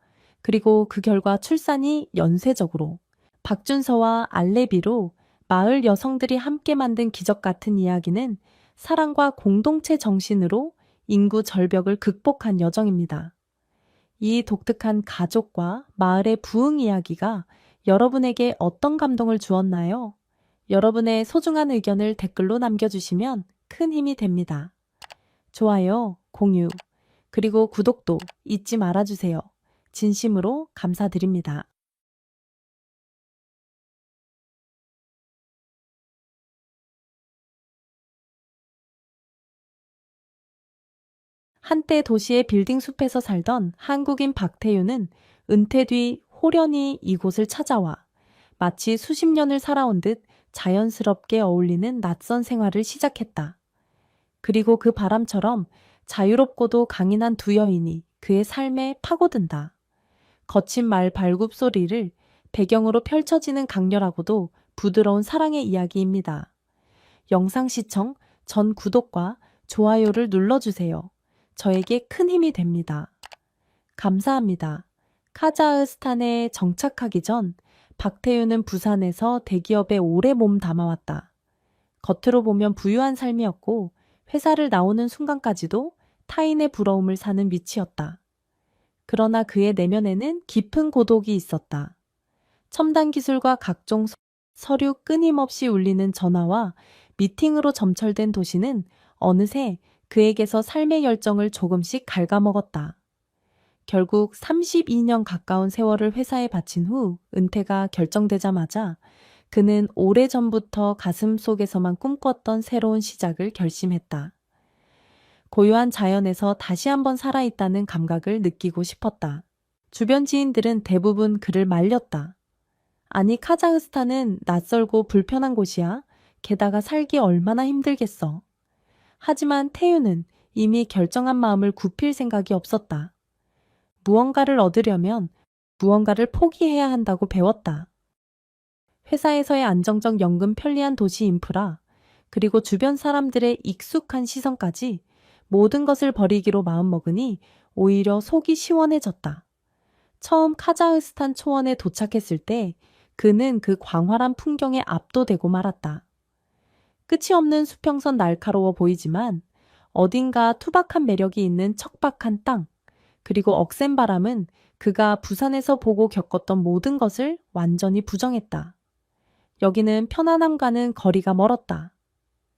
그리고 그 결과 출산이 연쇄적으로 박준서와 알레비로 마을 여성들이 함께 만든 기적 같은 이야기는 사랑과 공동체 정신으로 인구 절벽을 극복한 여정입니다. 이 독특한 가족과 마을의 부흥 이야기가 여러분에게 어떤 감동을 주었나요? 여러분의 소중한 의견을 댓글로 남겨주시면 큰 힘이 됩니다. 좋아요, 공유, 그리고 구독도 잊지 말아주세요. 진심으로 감사드립니다. 한때 도시의 빌딩 숲에서 살던 한국인 박태유는 은퇴 뒤 호련히 이곳을 찾아와 마치 수십 년을 살아온 듯 자연스럽게 어울리는 낯선 생활을 시작했다. 그리고 그 바람처럼 자유롭고도 강인한 두 여인이 그의 삶에 파고든다. 거친 말 발굽 소리를 배경으로 펼쳐지는 강렬하고도 부드러운 사랑의 이야기입니다. 영상 시청 전 구독과 좋아요를 눌러주세요. 저에게 큰 힘이 됩니다. 감사합니다. 카자흐스탄에 정착하기 전 박태유는 부산에서 대기업에 오래 몸 담아왔다. 겉으로 보면 부유한 삶이었고 회사를 나오는 순간까지도 타인의 부러움을 사는 위치였다. 그러나 그의 내면에는 깊은 고독이 있었다. 첨단 기술과 각종 서류 끊임없이 울리는 전화와 미팅으로 점철된 도시는 어느새 그에게서 삶의 열정을 조금씩 갉아먹었다. 결국 32년 가까운 세월을 회사에 바친 후 은퇴가 결정되자마자 그는 오래전부터 가슴 속에서만 꿈꿨던 새로운 시작을 결심했다. 고요한 자연에서 다시 한번 살아있다는 감각을 느끼고 싶었다. 주변 지인들은 대부분 그를 말렸다. 아니, 카자흐스탄은 낯설고 불편한 곳이야. 게다가 살기 얼마나 힘들겠어. 하지만 태유는 이미 결정한 마음을 굽힐 생각이 없었다. 무언가를 얻으려면 무언가를 포기해야 한다고 배웠다. 회사에서의 안정적 연금 편리한 도시 인프라, 그리고 주변 사람들의 익숙한 시선까지 모든 것을 버리기로 마음먹으니 오히려 속이 시원해졌다. 처음 카자흐스탄 초원에 도착했을 때 그는 그 광활한 풍경에 압도되고 말았다. 끝이 없는 수평선 날카로워 보이지만 어딘가 투박한 매력이 있는 척박한 땅, 그리고 억센 바람은 그가 부산에서 보고 겪었던 모든 것을 완전히 부정했다. 여기는 편안함과는 거리가 멀었다.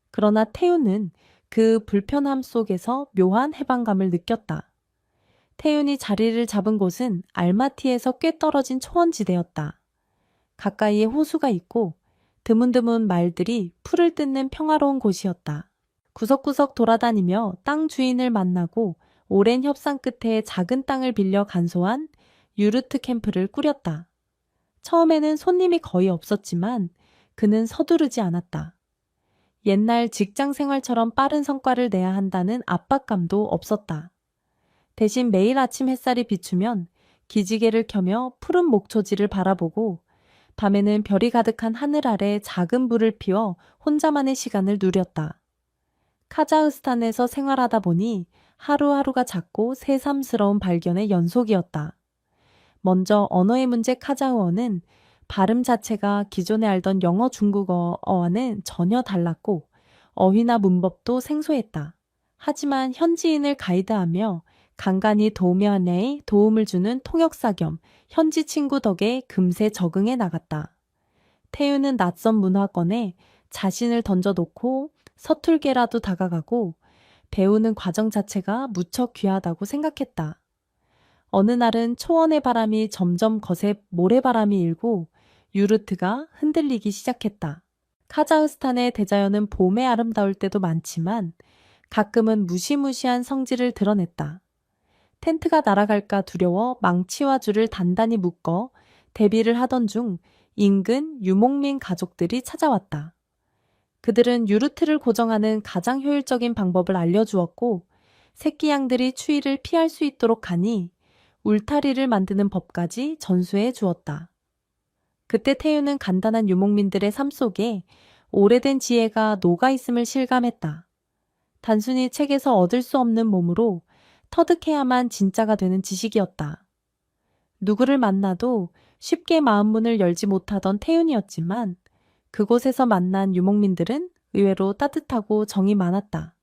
그러나 태윤은 그 불편함 속에서 묘한 해방감을 느꼈다. 태윤이 자리를 잡은 곳은 알마티에서 꽤 떨어진 초원지대였다. 가까이에 호수가 있고 드문드문 말들이 풀을 뜯는 평화로운 곳이었다. 구석구석 돌아다니며 땅 주인을 만나고 오랜 협상 끝에 작은 땅을 빌려 간소한 유르트 캠프를 꾸렸다. 처음에는 손님이 거의 없었지만 그는 서두르지 않았다. 옛날 직장 생활처럼 빠른 성과를 내야 한다는 압박감도 없었다. 대신 매일 아침 햇살이 비추면 기지개를 켜며 푸른 목초지를 바라보고 밤에는 별이 가득한 하늘 아래 작은 불을 피워 혼자만의 시간을 누렸다. 카자흐스탄에서 생활하다 보니 하루하루가 작고 새삼스러운 발견의 연속이었다. 먼저 언어의 문제. 카자흐어는 발음 자체가 기존에 알던 영어 중국어와는 전혀 달랐고 어휘나 문법도 생소했다. 하지만 현지인을 가이드하며 간간히 도면에 도움을 주는 통역사 겸 현지 친구 덕에 금세 적응해 나갔다. 태유는 낯선 문화권에 자신을 던져놓고 서툴게라도 다가가고 배우는 과정 자체가 무척 귀하다고 생각했다. 어느 날은 초원의 바람이 점점 거세 모래바람이 일고 유르트가 흔들리기 시작했다. 카자흐스탄의 대자연은 봄에 아름다울 때도 많지만 가끔은 무시무시한 성질을 드러냈다. 텐트가 날아갈까 두려워 망치와 줄을 단단히 묶어 대비를 하던 중 인근 유목민 가족들이 찾아왔다. 그들은 유르트를 고정하는 가장 효율적인 방법을 알려주었고 새끼 양들이 추위를 피할 수 있도록 하니 울타리를 만드는 법까지 전수해 주었다. 그때 태유는 간단한 유목민들의 삶 속에 오래된 지혜가 녹아있음을 실감했다. 단순히 책에서 얻을 수 없는 몸으로 터득해야만 진짜가 되는 지식이었다. 누구를 만나도 쉽게 마음 문을 열지 못하던 태윤이었지만 그곳에서 만난 유목민들은 의외로 따뜻하고 정이 많았다.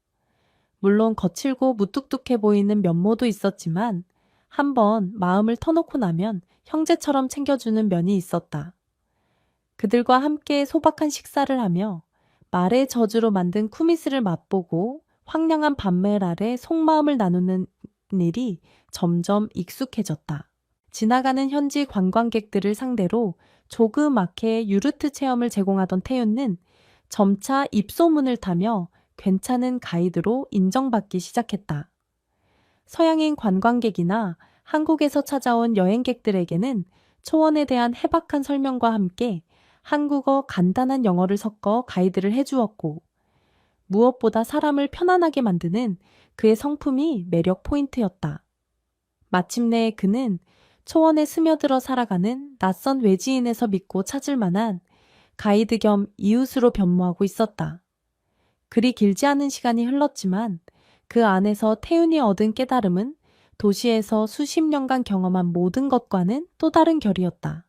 물론 거칠고 무뚝뚝해 보이는 면모도 있었지만 한번 마음을 터놓고 나면 형제처럼 챙겨주는 면이 있었다. 그들과 함께 소박한 식사를 하며 말의 저주로 만든 쿠미스를 맛보고 황량한 밤멜 아래 속마음을 나누는 일이 점점 익숙해졌다. 지나가는 현지 관광객들을 상대로 조그맣게 유르트 체험을 제공하던 태윤은 점차 입소문을 타며 괜찮은 가이드로 인정받기 시작했다. 서양인 관광객이나 한국에서 찾아온 여행객들에게는 초원에 대한 해박한 설명과 함께 한국어 간단한 영어를 섞어 가이드를 해주었고, 무엇보다 사람을 편안하게 만드는 그의 성품이 매력 포인트였다. 마침내 그는 초원에 스며들어 살아가는 낯선 외지인에서 믿고 찾을 만한 가이드 겸 이웃으로 변모하고 있었다. 그리 길지 않은 시간이 흘렀지만 그 안에서 태윤이 얻은 깨달음은 도시에서 수십 년간 경험한 모든 것과는 또 다른 결이었다.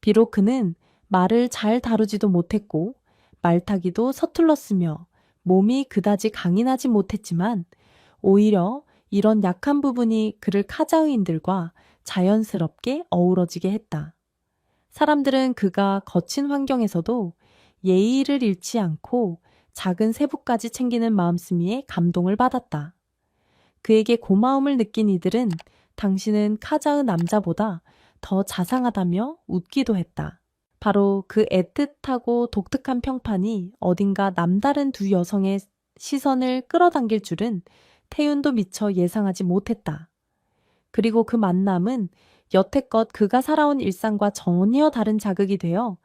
비록 그는 말을 잘 다루지도 못했고 말타기도 서툴렀으며 몸이 그다지 강인하지 못했지만 오히려 이런 약한 부분이 그를 카자흐인들과 자연스럽게 어우러지게 했다. 사람들은 그가 거친 환경에서도 예의를 잃지 않고 작은 세부까지 챙기는 마음씀이에 감동을 받았다. 그에게 고마움을 느낀 이들은 당신은 카자흐 남자보다 더 자상하다며 웃기도 했다. 바로 그 애틋하고 독특한 평판이 어딘가 남다른 두 여성의 시선을 끌어당길 줄은 태윤도 미처 예상하지 못했다. 그리고 그 만남은 여태껏 그가 살아온 일상과 전혀 다른 자극이 되어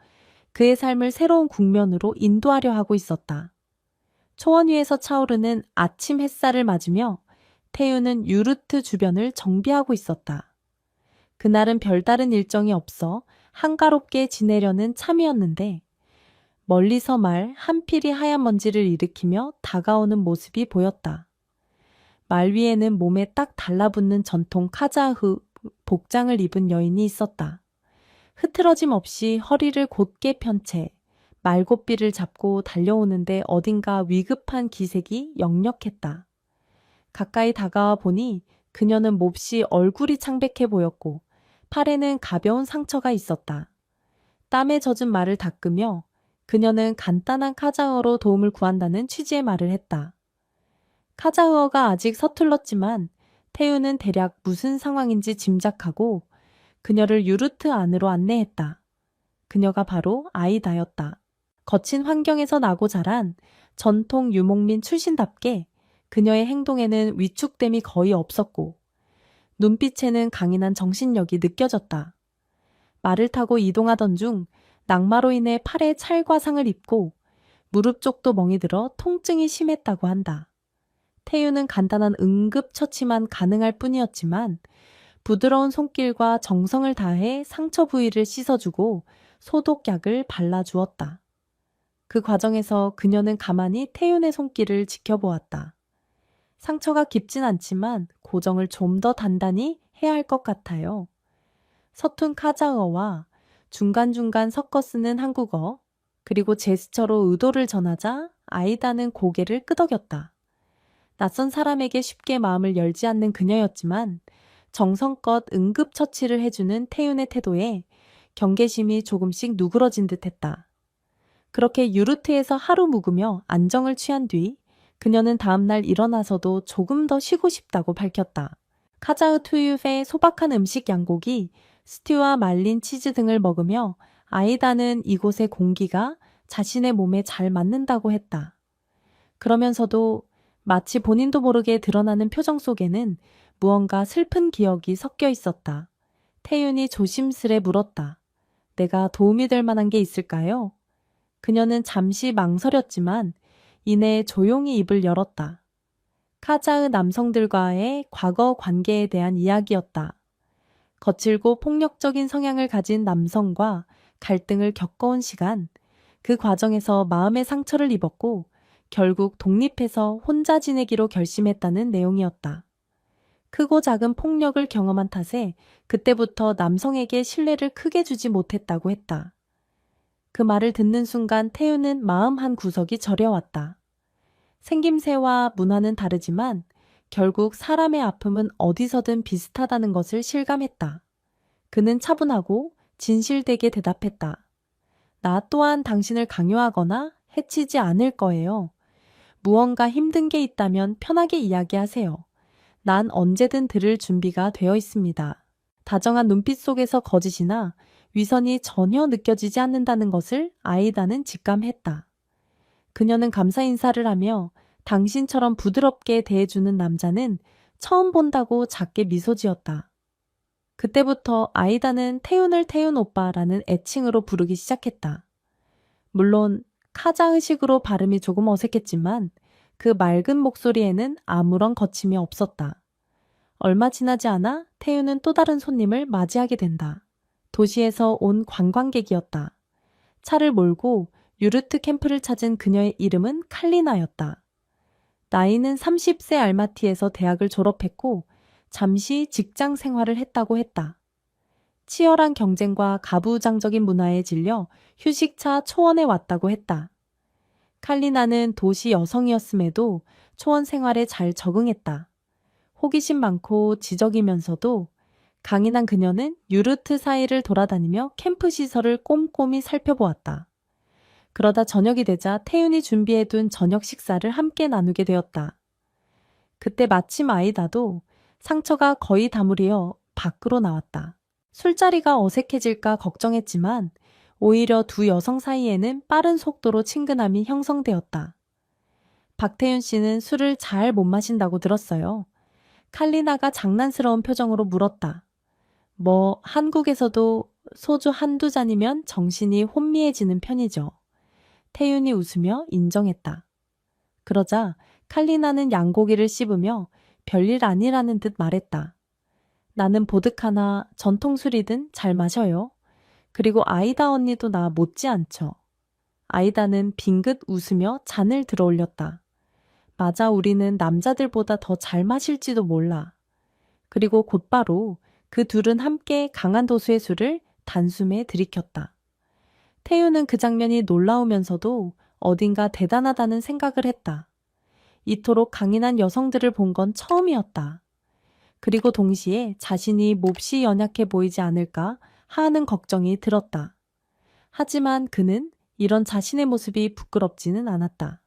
그의 삶을 새로운 국면으로 인도하려 하고 있었다. 초원 위에서 차오르는 아침 햇살을 맞으며 태윤은 유르트 주변을 정비하고 있었다. 그날은 별다른 일정이 없어 한가롭게 지내려는 참이었는데 멀리서 말 한 필이 하얀 먼지를 일으키며 다가오는 모습이 보였다. 말 위에는 몸에 딱 달라붙는 전통 카자흐 복장을 입은 여인이 있었다. 흐트러짐 없이 허리를 곧게 편 채 말곶비를 잡고 달려오는데 어딘가 위급한 기색이 역력했다. 가까이 다가와 보니 그녀는 몹시 얼굴이 창백해 보였고 팔에는 가벼운 상처가 있었다. 땀에 젖은 말을 닦으며 그녀는 간단한 카자흐어로 도움을 구한다는 취지의 말을 했다. 카자흐어가 아직 서툴렀지만 태윤은 대략 무슨 상황인지 짐작하고 그녀를 유르트 안으로 안내했다. 그녀가 바로 아이다였다. 거친 환경에서 나고 자란 전통 유목민 출신답게 그녀의 행동에는 위축됨이 거의 없었고 눈빛에는 강인한 정신력이 느껴졌다. 말을 타고 이동하던 중 낙마로 인해 팔에 찰과상을 입고 무릎 쪽도 멍이 들어 통증이 심했다고 한다. 태윤은 간단한 응급처치만 가능할 뿐이었지만 부드러운 손길과 정성을 다해 상처 부위를 씻어주고 소독약을 발라주었다. 그 과정에서 그녀는 가만히 태윤의 손길을 지켜보았다. 상처가 깊진 않지만 고정을 좀 더 단단히 해야 할 것 같아요. 서툰 카자흐어와 중간중간 섞어 쓰는 한국어, 그리고 제스처로 의도를 전하자 아이다는 고개를 끄덕였다. 낯선 사람에게 쉽게 마음을 열지 않는 그녀였지만 정성껏 응급처치를 해주는 태윤의 태도에 경계심이 조금씩 누그러진 듯했다. 그렇게 유르트에서 하루 묵으며 안정을 취한 뒤 그녀는 다음날 일어나서도 조금 더 쉬고 싶다고 밝혔다. 카자흐 투유의 소박한 음식 양고기, 스튜와 말린 치즈 등을 먹으며 아이다는 이곳의 공기가 자신의 몸에 잘 맞는다고 했다. 그러면서도 마치 본인도 모르게 드러나는 표정 속에는 무언가 슬픈 기억이 섞여 있었다. 태윤이 조심스레 물었다. 내가 도움이 될 만한 게 있을까요? 그녀는 잠시 망설였지만 이내 조용히 입을 열었다. 카자흐 남성들과의 과거 관계에 대한 이야기였다. 거칠고 폭력적인 성향을 가진 남성과 갈등을 겪어온 시간, 그 과정에서 마음의 상처를 입었고 결국 독립해서 혼자 지내기로 결심했다는 내용이었다. 크고 작은 폭력을 경험한 탓에 그때부터 남성에게 신뢰를 크게 주지 못했다고 했다. 그 말을 듣는 순간 태우는 마음 한 구석이 저려왔다. 생김새와 문화는 다르지만 결국 사람의 아픔은 어디서든 비슷하다는 것을 실감했다. 그는 차분하고 진실되게 대답했다. 나 또한 당신을 강요하거나 해치지 않을 거예요. 무언가 힘든 게 있다면 편하게 이야기하세요. 난 언제든 들을 준비가 되어 있습니다. 다정한 눈빛 속에서 거짓이나 위선이 전혀 느껴지지 않는다는 것을 아이다는 직감했다. 그녀는 감사 인사를 하며 당신처럼 부드럽게 대해주는 남자는 처음 본다고 작게 미소 지었다. 그때부터 아이다는 태윤을 태윤 오빠라는 애칭으로 부르기 시작했다. 물론 카자흐식으로 발음이 조금 어색했지만 그 맑은 목소리에는 아무런 거침이 없었다. 얼마 지나지 않아 태윤은 또 다른 손님을 맞이하게 된다. 도시에서 온 관광객이었다. 차를 몰고 유르트 캠프를 찾은 그녀의 이름은 칼리나였다. 나이는 30세 알마티에서 대학을 졸업했고 잠시 직장 생활을 했다고 했다. 치열한 경쟁과 가부장적인 문화에 질려 휴식차 초원에 왔다고 했다. 칼리나는 도시 여성이었음에도 초원 생활에 잘 적응했다. 호기심 많고 지적이면서도 강인한 그녀는 유르트 사이를 돌아다니며 캠프 시설을 꼼꼼히 살펴보았다. 그러다 저녁이 되자 태윤이 준비해둔 저녁 식사를 함께 나누게 되었다. 그때 마침 아이다도 상처가 거의 다무리어 밖으로 나왔다. 술자리가 어색해질까 걱정했지만 오히려 두 여성 사이에는 빠른 속도로 친근함이 형성되었다. 박태윤 씨는 술을 잘 못 마신다고 들었어요. 칼리나가 장난스러운 표정으로 물었다. 한국에서도 소주 한두 잔이면 정신이 혼미해지는 편이죠. 태윤이 웃으며 인정했다. 그러자 칼리나는 양고기를 씹으며 별일 아니라는 듯 말했다. 나는 보드카나 전통술이든 잘 마셔요. 그리고 아이다 언니도 나 못지않죠. 아이다는 빙긋 웃으며 잔을 들어 올렸다. 맞아, 우리는 남자들보다 더 잘 마실지도 몰라. 그리고 곧바로 그 둘은 함께 강한 도수의 술을 단숨에 들이켰다. 태유는 그 장면이 놀라우면서도 어딘가 대단하다는 생각을 했다. 이토록 강인한 여성들을 본 건 처음이었다. 그리고 동시에 자신이 몹시 연약해 보이지 않을까 하는 걱정이 들었다. 하지만 그는 이런 자신의 모습이 부끄럽지는 않았다.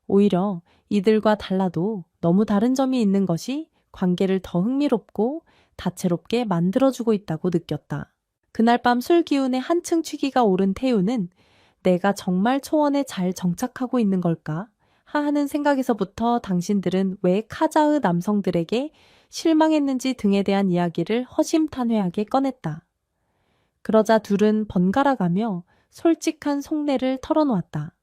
오히려 이들과 달라도 너무 다른 점이 있는 것이 관계를 더 흥미롭고 다채롭게 만들어주고 있다고 느꼈다. 그날 밤 술 기운에 한층 취기가 오른 태우는 내가 정말 초원에 잘 정착하고 있는 걸까 하는 생각에서부터 당신들은 왜 카자흐 남성들에게 실망했는지 등에 대한 이야기를 허심탄회하게 꺼냈다. 그러자 둘은 번갈아가며 솔직한 속내를 털어놓았다.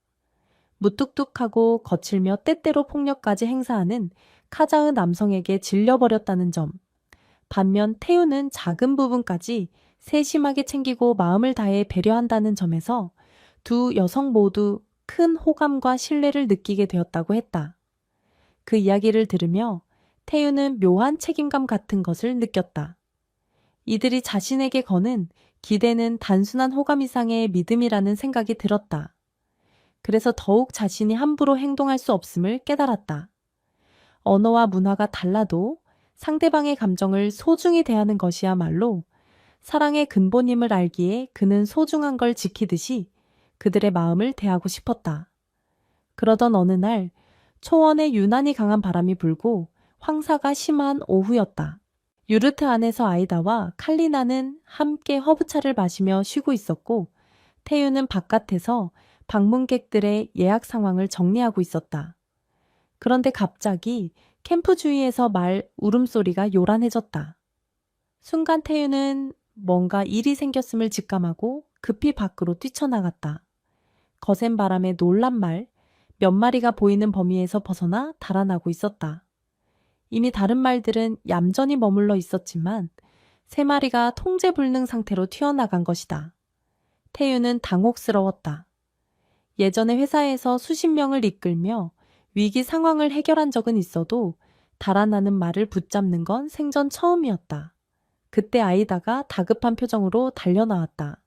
무뚝뚝하고 거칠며 때때로 폭력까지 행사하는 카자흐 남성에게 질려버렸다는 점. 반면 태우는 작은 부분까지 세심하게 챙기고 마음을 다해 배려한다는 점에서 두 여성 모두 큰 호감과 신뢰를 느끼게 되었다고 했다. 그 이야기를 들으며 태유는 묘한 책임감 같은 것을 느꼈다. 이들이 자신에게 거는 기대는 단순한 호감 이상의 믿음이라는 생각이 들었다. 그래서 더욱 자신이 함부로 행동할 수 없음을 깨달았다. 언어와 문화가 달라도 상대방의 감정을 소중히 대하는 것이야말로 사랑의 근본임을 알기에 그는 소중한 걸 지키듯이 그들의 마음을 대하고 싶었다. 그러던 어느 날 초원에 유난히 강한 바람이 불고 황사가 심한 오후였다. 유르트 안에서 아이다와 칼리나는 함께 허브차를 마시며 쉬고 있었고 태유는 바깥에서 방문객들의 예약 상황을 정리하고 있었다. 그런데 갑자기 캠프 주위에서 말 울음소리가 요란해졌다. 순간 태유는 뭔가 일이 생겼음을 직감하고 급히 밖으로 뛰쳐나갔다. 거센 바람에 놀란 말, 몇 마리가 보이는 범위에서 벗어나 달아나고 있었다. 이미 다른 말들은 얌전히 머물러 있었지만 3마리가 통제불능 상태로 튀어나간 것이다. 태유는 당혹스러웠다. 예전에 회사에서 수십 명을 이끌며 위기 상황을 해결한 적은 있어도 달아나는 말을 붙잡는 건 생전 처음이었다. 그때 아이다가 다급한 표정으로 달려나왔다.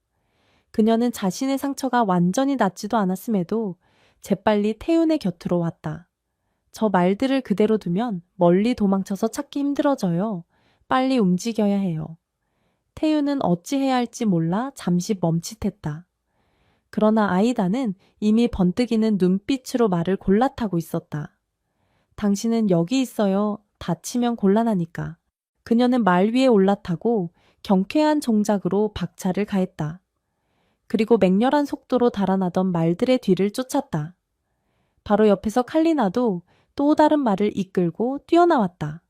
그녀는 자신의 상처가 완전히 낫지도 않았음에도 재빨리 태윤의 곁으로 왔다. 저 말들을 그대로 두면 멀리 도망쳐서 찾기 힘들어져요. 빨리 움직여야 해요. 태윤은 어찌해야 할지 몰라 잠시 멈칫했다. 그러나 아이다는 이미 번뜩이는 눈빛으로 말을 골라타고 있었다. 당신은 여기 있어요. 다치면 곤란하니까. 그녀는 말 위에 올라타고 경쾌한 종작으로 박차를 가했다. 그리고 맹렬한 속도로 달아나던 말들의 뒤를 쫓았다. 바로 옆에서 칼리나도 또 다른 말을 이끌고 뛰어나왔다.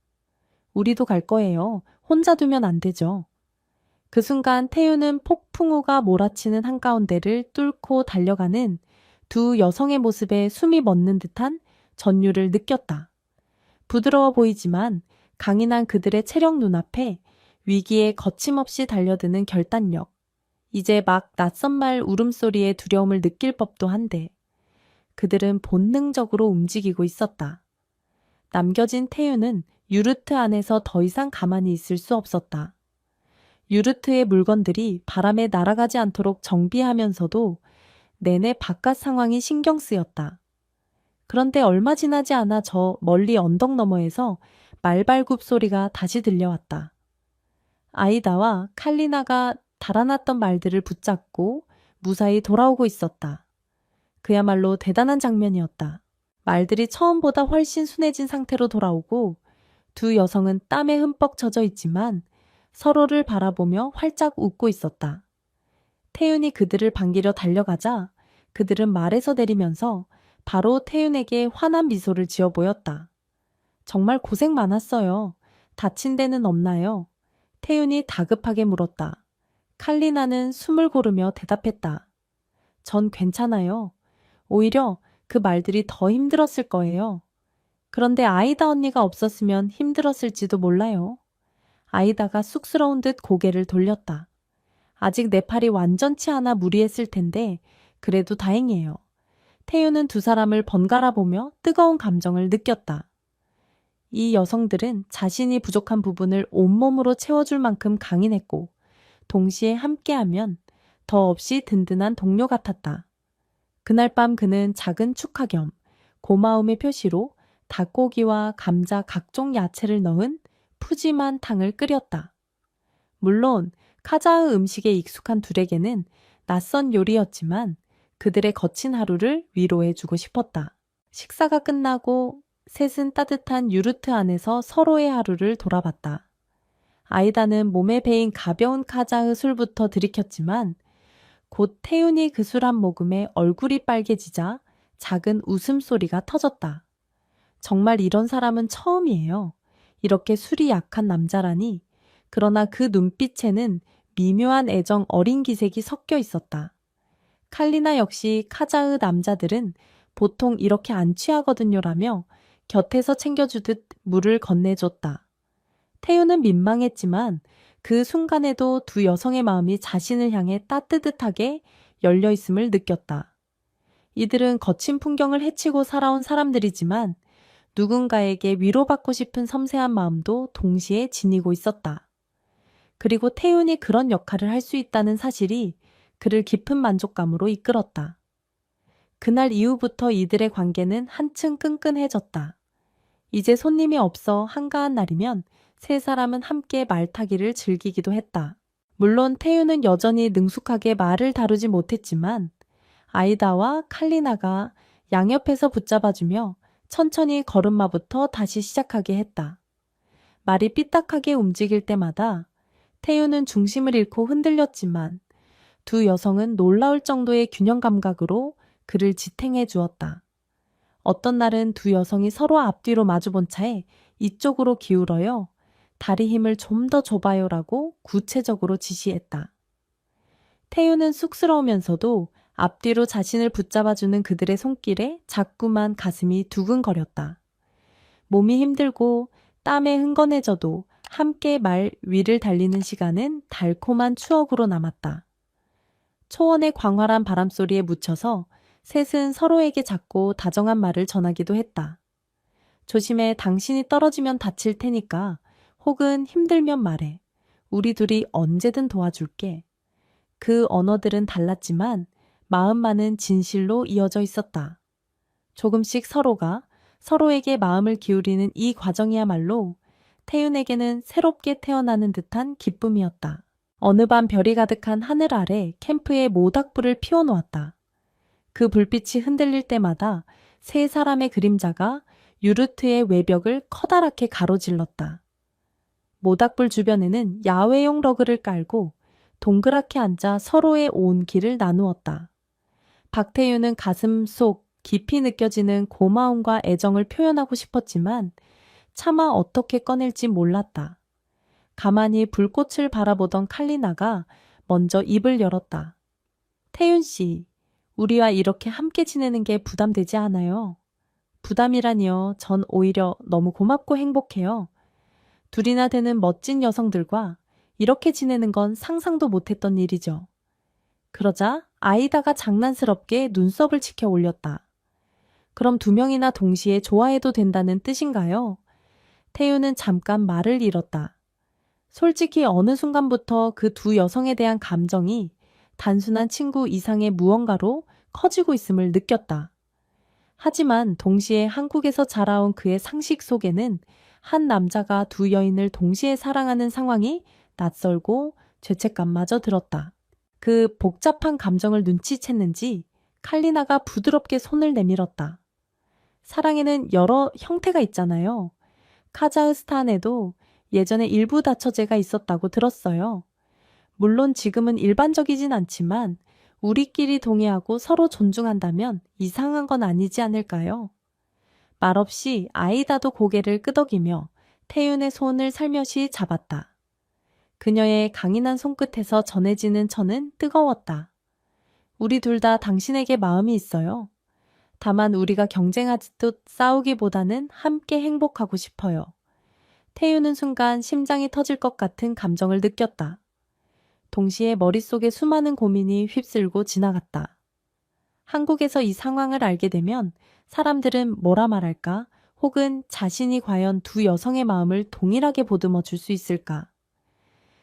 우리도 갈 거예요. 혼자 두면 안 되죠. 그 순간 태유는 폭풍우가 몰아치는 한가운데를 뚫고 달려가는 두 여성의 모습에 숨이 멎는 듯한 전율을 느꼈다. 부드러워 보이지만 강인한 그들의 체력 눈앞에 위기에 거침없이 달려드는 결단력. 이제 막 낯선 말 울음소리에 두려움을 느낄 법도 한데 그들은 본능적으로 움직이고 있었다. 남겨진 태유는 유르트 안에서 더 이상 가만히 있을 수 없었다. 유르트의 물건들이 바람에 날아가지 않도록 정비하면서도 내내 바깥 상황이 신경 쓰였다. 그런데 얼마 지나지 않아 저 멀리 언덕 너머에서 말발굽 소리가 다시 들려왔다. 아이다와 칼리나가 달아났던 말들을 붙잡고 무사히 돌아오고 있었다. 그야말로 대단한 장면이었다. 말들이 처음보다 훨씬 순해진 상태로 돌아오고 두 여성은 땀에 흠뻑 젖어 있지만 서로를 바라보며 활짝 웃고 있었다. 태윤이 그들을 반기려 달려가자 그들은 말에서 내리면서 바로 태윤에게 환한 미소를 지어 보였다. 정말 고생 많았어요. 다친 데는 없나요? 태윤이 다급하게 물었다. 칼리나는 숨을 고르며 대답했다. 전 괜찮아요. 오히려 그 말들이 더 힘들었을 거예요. 그런데 아이다 언니가 없었으면 힘들었을지도 몰라요. 아이다가 쑥스러운 듯 고개를 돌렸다. 아직 내 팔이 완전치 않아 무리했을 텐데 그래도 다행이에요. 태유는 두 사람을 번갈아 보며 뜨거운 감정을 느꼈다. 이 여성들은 자신이 부족한 부분을 온몸으로 채워줄 만큼 강인했고 동시에 함께하면 더없이 든든한 동료 같았다. 그날 밤 그는 작은 축하 겸 고마움의 표시로 닭고기와 감자 각종 야채를 넣은 푸짐한 탕을 끓였다. 물론 카자흐 음식에 익숙한 둘에게는 낯선 요리였지만 그들의 거친 하루를 위로해주고 싶었다. 식사가 끝나고 셋은 따뜻한 유르트 안에서 서로의 하루를 돌아봤다. 아이다는 몸에 배인 가벼운 카자흐 술부터 들이켰지만 곧 태윤이 그 술 한 모금에 얼굴이 빨개지자 작은 웃음소리가 터졌다. 정말 이런 사람은 처음이에요. 이렇게 술이 약한 남자라니. 그러나 그 눈빛에는 미묘한 애정 어린 기색이 섞여 있었다. 칼리나 역시 카자흐 남자들은 보통 이렇게 안 취하거든요라며 곁에서 챙겨주듯 물을 건네줬다. 태유는 민망했지만 그 순간에도 두 여성의 마음이 자신을 향해 따뜻하게 열려있음을 느꼈다. 이들은 거친 풍경을 헤치고 살아온 사람들이지만 누군가에게 위로받고 싶은 섬세한 마음도 동시에 지니고 있었다. 그리고 태윤이 그런 역할을 할 수 있다는 사실이 그를 깊은 만족감으로 이끌었다. 그날 이후부터 이들의 관계는 한층 끈끈해졌다. 이제 손님이 없어 한가한 날이면 세 사람은 함께 말타기를 즐기기도 했다. 물론 태윤은 여전히 능숙하게 말을 다루지 못했지만 아이다와 칼리나가 양옆에서 붙잡아주며 천천히 걸음마부터 다시 시작하게 했다. 말이 삐딱하게 움직일 때마다 태윤은 중심을 잃고 흔들렸지만 두 여성은 놀라울 정도의 균형 감각으로 그를 지탱해 주었다. 어떤 날은 두 여성이 서로 앞뒤로 마주본 차에 이쪽으로 기울어요. 다리 힘을 좀 더 줘봐요라고 구체적으로 지시했다. 태윤은 쑥스러우면서도 앞뒤로 자신을 붙잡아주는 그들의 손길에 자꾸만 가슴이 두근거렸다. 몸이 힘들고 땀에 흥건해져도 함께 말 위를 달리는 시간은 달콤한 추억으로 남았다. 초원의 광활한 바람소리에 묻혀서 셋은 서로에게 작고 다정한 말을 전하기도 했다. 조심해, 당신이 떨어지면 다칠 테니까. 혹은 힘들면 말해. 우리 둘이 언제든 도와줄게. 그 언어들은 달랐지만 마음만은 진실로 이어져 있었다. 조금씩 서로가 서로에게 마음을 기울이는 이 과정이야말로 태윤에게는 새롭게 태어나는 듯한 기쁨이었다. 어느 밤 별이 가득한 하늘 아래 캠프에 모닥불을 피워놓았다. 그 불빛이 흔들릴 때마다 세 사람의 그림자가 유르트의 외벽을 커다랗게 가로질렀다. 모닥불 주변에는 야외용 러그를 깔고 동그랗게 앉아 서로의 온 길을 나누었다. 박태유는 가슴 속 깊이 느껴지는 고마움과 애정을 표현하고 싶었지만 차마 어떻게 꺼낼지 몰랐다. 가만히 불꽃을 바라보던 칼리나가 먼저 입을 열었다. 태윤 씨, 우리와 이렇게 함께 지내는 게 부담되지 않아요? 부담이라니요. 전 오히려 너무 고맙고 행복해요. 둘이나 되는 멋진 여성들과 이렇게 지내는 건 상상도 못했던 일이죠. 그러자 아이다가 장난스럽게 눈썹을 치켜 올렸다. 그럼 두 명이나 동시에 좋아해도 된다는 뜻인가요? 태유는 잠깐 말을 잃었다. 솔직히 어느 순간부터 그 두 여성에 대한 감정이 단순한 친구 이상의 무언가로 커지고 있음을 느꼈다. 하지만 동시에 한국에서 자라온 그의 상식 속에는 한 남자가 두 여인을 동시에 사랑하는 상황이 낯설고 죄책감마저 들었다. 그 복잡한 감정을 눈치챘는지 칼리나가 부드럽게 손을 내밀었다. 사랑에는 여러 형태가 있잖아요. 카자흐스탄에도 예전에 일부 다처제가 있었다고 들었어요. 물론 지금은 일반적이진 않지만 우리끼리 동의하고 서로 존중한다면 이상한 건 아니지 않을까요? 말없이 아이다도 고개를 끄덕이며 태윤의 손을 살며시 잡았다. 그녀의 강인한 손끝에서 전해지는 천은 뜨거웠다. 우리 둘 다 당신에게 마음이 있어요. 다만 우리가 경쟁하듯 싸우기보다는 함께 행복하고 싶어요. 태윤은 순간 심장이 터질 것 같은 감정을 느꼈다. 동시에 머릿속에 수많은 고민이 휩쓸고 지나갔다. 한국에서 이 상황을 알게 되면 사람들은 뭐라 말할까? 혹은 자신이 과연 두 여성의 마음을 동일하게 보듬어 줄 수 있을까?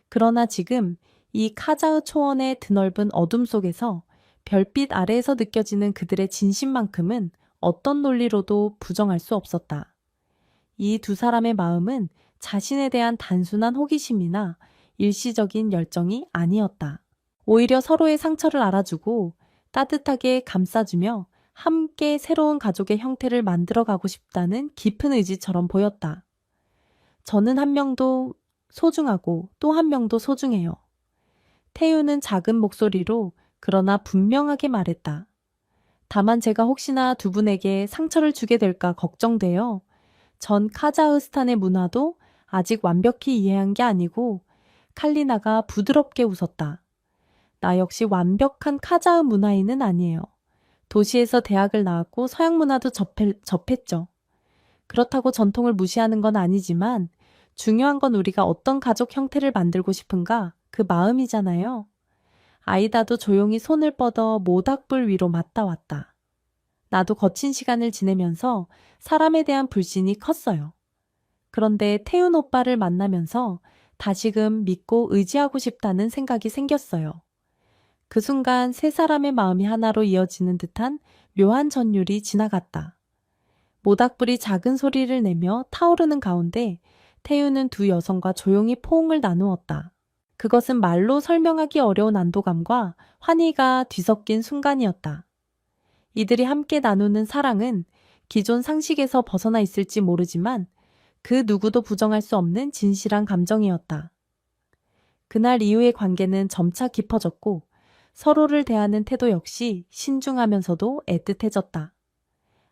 그러나 지금 이 카자흐 초원의 드넓은 어둠 속에서 별빛 아래에서 느껴지는 그들의 진심만큼은 어떤 논리로도 부정할 수 없었다. 이 두 사람의 마음은 자신에 대한 단순한 호기심이나 일시적인 열정이 아니었다. 오히려 서로의 상처를 알아주고 따뜻하게 감싸주며 함께 새로운 가족의 형태를 만들어가고 싶다는 깊은 의지처럼 보였다. 저는 한 명도 소중하고 또 한 명도 소중해요. 태유는 작은 목소리로 그러나 분명하게 말했다. 다만 제가 혹시나 두 분에게 상처를 주게 될까 걱정돼요. 전 카자흐스탄의 문화도 아직 완벽히 이해한 게 아니고 칼리나가 부드럽게 웃었다. 나 역시 완벽한 카자흐 문화인은 아니에요. 도시에서 대학을 나왔고 서양 문화도 접했죠. 그렇다고 전통을 무시하는 건 아니지만 중요한 건 우리가 어떤 가족 형태를 만들고 싶은가 그 마음이잖아요. 아이다도 조용히 손을 뻗어 모닥불 위로 맞다 왔다. 나도 거친 시간을 지내면서 사람에 대한 불신이 컸어요. 그런데 태윤 오빠를 만나면서 다시금 믿고 의지하고 싶다는 생각이 생겼어요. 그 순간 세 사람의 마음이 하나로 이어지는 듯한 묘한 전율이 지나갔다. 모닥불이 작은 소리를 내며 타오르는 가운데 태윤은 두 여성과 조용히 포옹을 나누었다. 그것은 말로 설명하기 어려운 안도감과 환희가 뒤섞인 순간이었다. 이들이 함께 나누는 사랑은 기존 상식에서 벗어나 있을지 모르지만 그 누구도 부정할 수 없는 진실한 감정이었다. 그날 이후의 관계는 점차 깊어졌고 서로를 대하는 태도 역시 신중하면서도 애틋해졌다.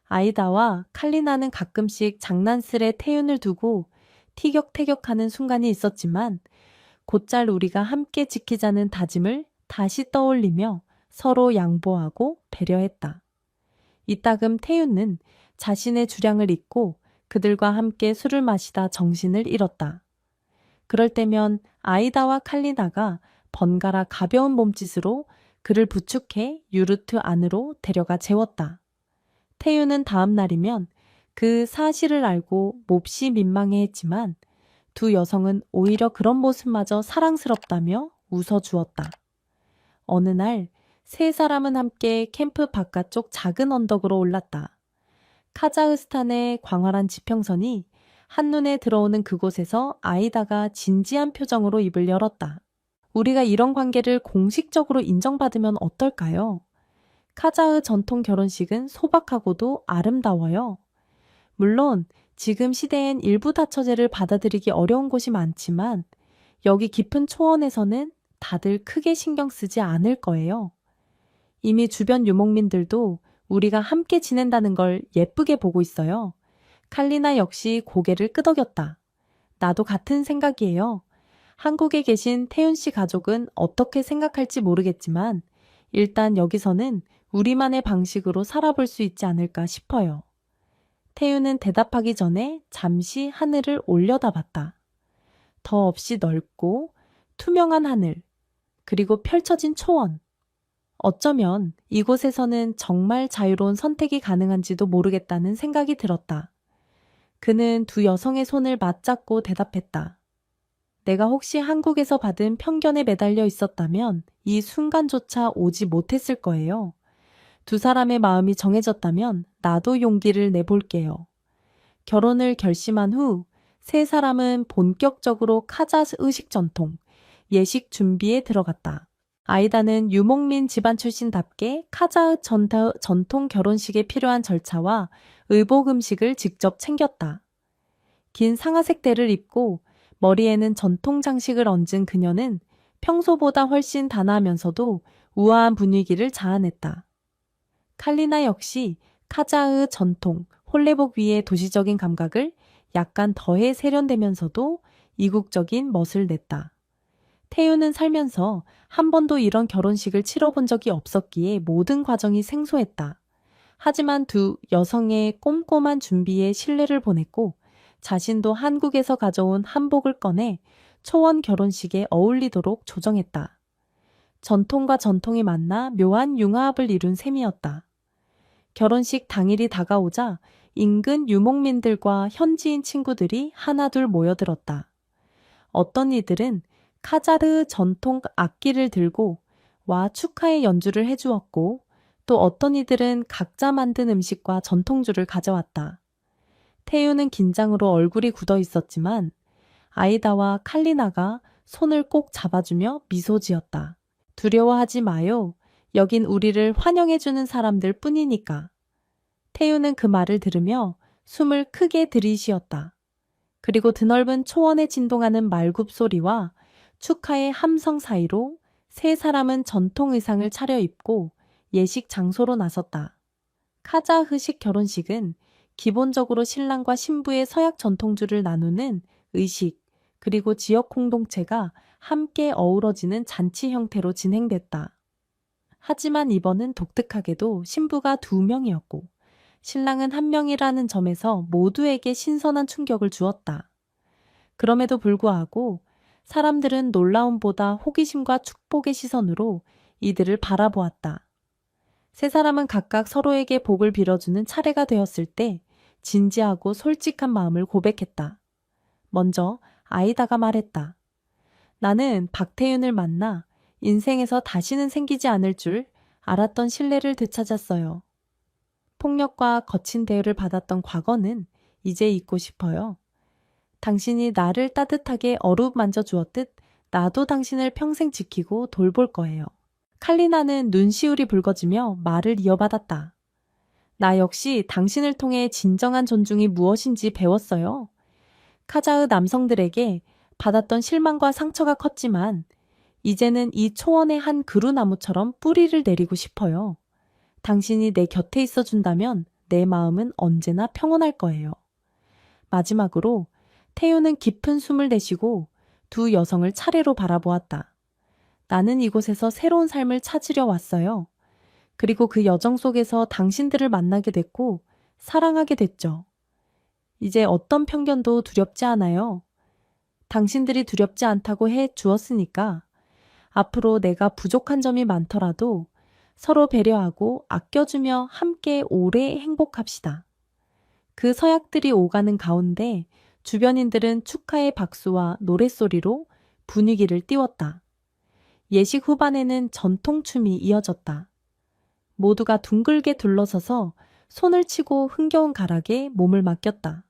아이다와 칼리나는 가끔씩 장난스레 태윤을 두고 티격태격하는 순간이 있었지만 곧잘 우리가 함께 지키자는 다짐을 다시 떠올리며 서로 양보하고 배려했다. 이따금 태윤은 자신의 주량을 잊고 그들과 함께 술을 마시다 정신을 잃었다. 그럴 때면 아이다와 칼리나가 번갈아 가벼운 몸짓으로 그를 부축해 유르트 안으로 데려가 재웠다. 태윤은 다음 날이면 그 사실을 알고 몹시 민망해했지만 두 여성은 오히려 그런 모습마저 사랑스럽다며 웃어주었다. 어느 날 세 사람은 함께 캠프 바깥쪽 작은 언덕으로 올랐다. 카자흐스탄의 광활한 지평선이 한눈에 들어오는 그곳에서 아이다가 진지한 표정으로 입을 열었다. 우리가 이런 관계를 공식적으로 인정받으면 어떨까요? 카자흐 전통 결혼식은 소박하고도 아름다워요. 물론 지금 시대엔 일부 다처제를 받아들이기 어려운 곳이 많지만 여기 깊은 초원에서는 다들 크게 신경 쓰지 않을 거예요. 이미 주변 유목민들도 우리가 함께 지낸다는 걸 예쁘게 보고 있어요. 칼리나 역시 고개를 끄덕였다. 나도 같은 생각이에요. 한국에 계신 태윤 씨 가족은 어떻게 생각할지 모르겠지만 일단 여기서는 우리만의 방식으로 살아볼 수 있지 않을까 싶어요. 태윤은 대답하기 전에 잠시 하늘을 올려다봤다. 더 없이 넓고 투명한 하늘, 그리고 펼쳐진 초원. 어쩌면 이곳에서는 정말 자유로운 선택이 가능한지도 모르겠다는 생각이 들었다. 그는 두 여성의 손을 맞잡고 대답했다. 내가 혹시 한국에서 받은 편견에 매달려 있었다면 이 순간조차 오지 못했을 거예요. 두 사람의 마음이 정해졌다면 나도 용기를 내볼게요. 결혼을 결심한 후 세 사람은 본격적으로 카자흐 의식 전통, 예식 준비에 들어갔다. 아이다는 유목민 집안 출신답게 카자흐 전통 결혼식에 필요한 절차와 의복 음식을 직접 챙겼다. 긴 상아색 대를 입고 머리에는 전통 장식을 얹은 그녀는 평소보다 훨씬 단아하면서도 우아한 분위기를 자아냈다. 칼리나 역시 카자흐 전통 홀레복 위의 도시적인 감각을 약간 더해 세련되면서도 이국적인 멋을 냈다. 태윤은 살면서 한 번도 이런 결혼식을 치러본 적이 없었기에 모든 과정이 생소했다. 하지만 두 여성의 꼼꼼한 준비에 신뢰를 보냈고 자신도 한국에서 가져온 한복을 꺼내 초원 결혼식에 어울리도록 조정했다. 전통과 전통이 만나 묘한 융화합을 이룬 셈이었다. 결혼식 당일이 다가오자 인근 유목민들과 현지인 친구들이 하나둘 모여들었다. 어떤 이들은 카자흐 전통 악기를 들고 와 축하의 연주를 해주었고 또 어떤 이들은 각자 만든 음식과 전통주를 가져왔다. 태유는 긴장으로 얼굴이 굳어 있었지만 아이다와 칼리나가 손을 꼭 잡아주며 미소 지었다. 두려워하지 마요. 여긴 우리를 환영해주는 사람들 뿐이니까. 태유는 그 말을 들으며 숨을 크게 들이쉬었다. 그리고 드넓은 초원에 진동하는 말굽 소리와 축하의 함성 사이로 세 사람은 전통 의상을 차려입고 예식 장소로 나섰다. 카자흐식 결혼식은 기본적으로 신랑과 신부의 서약 전통주를 나누는 의식, 그리고 지역 공동체가 함께 어우러지는 잔치 형태로 진행됐다. 하지만 이번은 독특하게도 신부가 2명이었고 신랑은 1명이라는 점에서 모두에게 신선한 충격을 주었다. 그럼에도 불구하고 사람들은 놀라움보다 호기심과 축복의 시선으로 이들을 바라보았다. 세 사람은 각각 서로에게 복을 빌어주는 차례가 되었을 때 진지하고 솔직한 마음을 고백했다. 먼저 아이다가 말했다. 나는 박태윤을 만나 인생에서 다시는 생기지 않을 줄 알았던 신뢰를 되찾았어요. 폭력과 거친 대우를 받았던 과거는 이제 잊고 싶어요. 당신이 나를 따뜻하게 어루만져 주었듯 나도 당신을 평생 지키고 돌볼 거예요. 칼리나는 눈시울이 붉어지며 말을 이어받았다. 나 역시 당신을 통해 진정한 존중이 무엇인지 배웠어요. 카자흐 남성들에게 받았던 실망과 상처가 컸지만 이제는 이 초원의 한 그루나무처럼 뿌리를 내리고 싶어요. 당신이 내 곁에 있어준다면 내 마음은 언제나 평온할 거예요. 마지막으로 태유는 깊은 숨을 내쉬고 두 여성을 차례로 바라보았다. 나는 이곳에서 새로운 삶을 찾으려 왔어요. 그리고 그 여정 속에서 당신들을 만나게 됐고 사랑하게 됐죠. 이제 어떤 편견도 두렵지 않아요. 당신들이 두렵지 않다고 해 주었으니까 앞으로 내가 부족한 점이 많더라도 서로 배려하고 아껴주며 함께 오래 행복합시다. 그 서약들이 오가는 가운데 주변인들은 축하의 박수와 노랫소리로 분위기를 띄웠다. 예식 후반에는 전통춤이 이어졌다. 모두가 둥글게 둘러서서 손을 치고 흥겨운 가락에 몸을 맡겼다.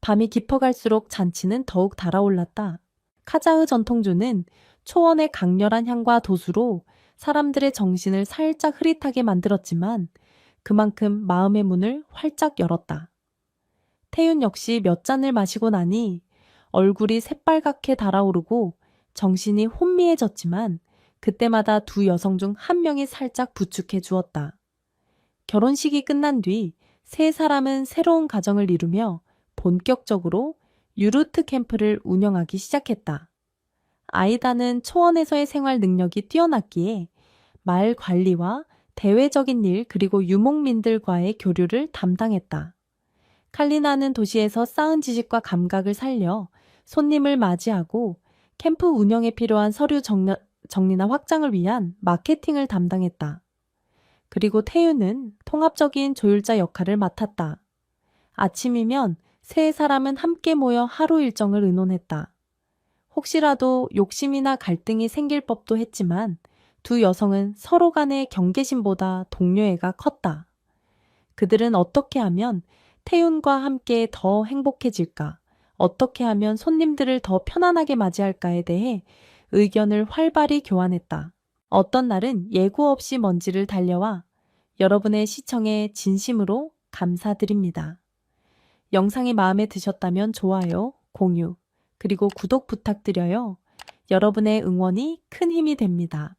밤이 깊어갈수록 잔치는 더욱 달아올랐다. 카자흐 전통주는 초원의 강렬한 향과 도수로 사람들의 정신을 살짝 흐릿하게 만들었지만 그만큼 마음의 문을 활짝 열었다. 태윤 역시 몇 잔을 마시고 나니 얼굴이 새빨갛게 달아오르고 정신이 혼미해졌지만 그때마다 두 여성 중 한 명이 살짝 부축해 주었다. 결혼식이 끝난 뒤 세 사람은 새로운 가정을 이루며 본격적으로 유루트 캠프를 운영하기 시작했다. 아이다는 초원에서의 생활 능력이 뛰어났기에 말 관리와 대외적인 일 그리고 유목민들과의 교류를 담당했다. 칼리나는 도시에서 쌓은 지식과 감각을 살려 손님을 맞이하고 캠프 운영에 필요한 서류 정리나 확장을 위한 마케팅을 담당했다. 그리고 태유는 통합적인 조율자 역할을 맡았다. 아침이면 세 사람은 함께 모여 하루 일정을 의논했다. 혹시라도 욕심이나 갈등이 생길 법도 했지만 두 여성은 서로 간의 경계심보다 동료애가 컸다. 그들은 어떻게 하면 태윤과 함께 더 행복해질까, 어떻게 하면 손님들을 더 편안하게 맞이할까에 대해 의견을 활발히 교환했다. 어떤 날은 예고 없이 먼지를 달려와 여러분의 시청에 진심으로 감사드립니다. 영상이 마음에 드셨다면 좋아요, 공유, 그리고 구독 부탁드려요. 여러분의 응원이 큰 힘이 됩니다.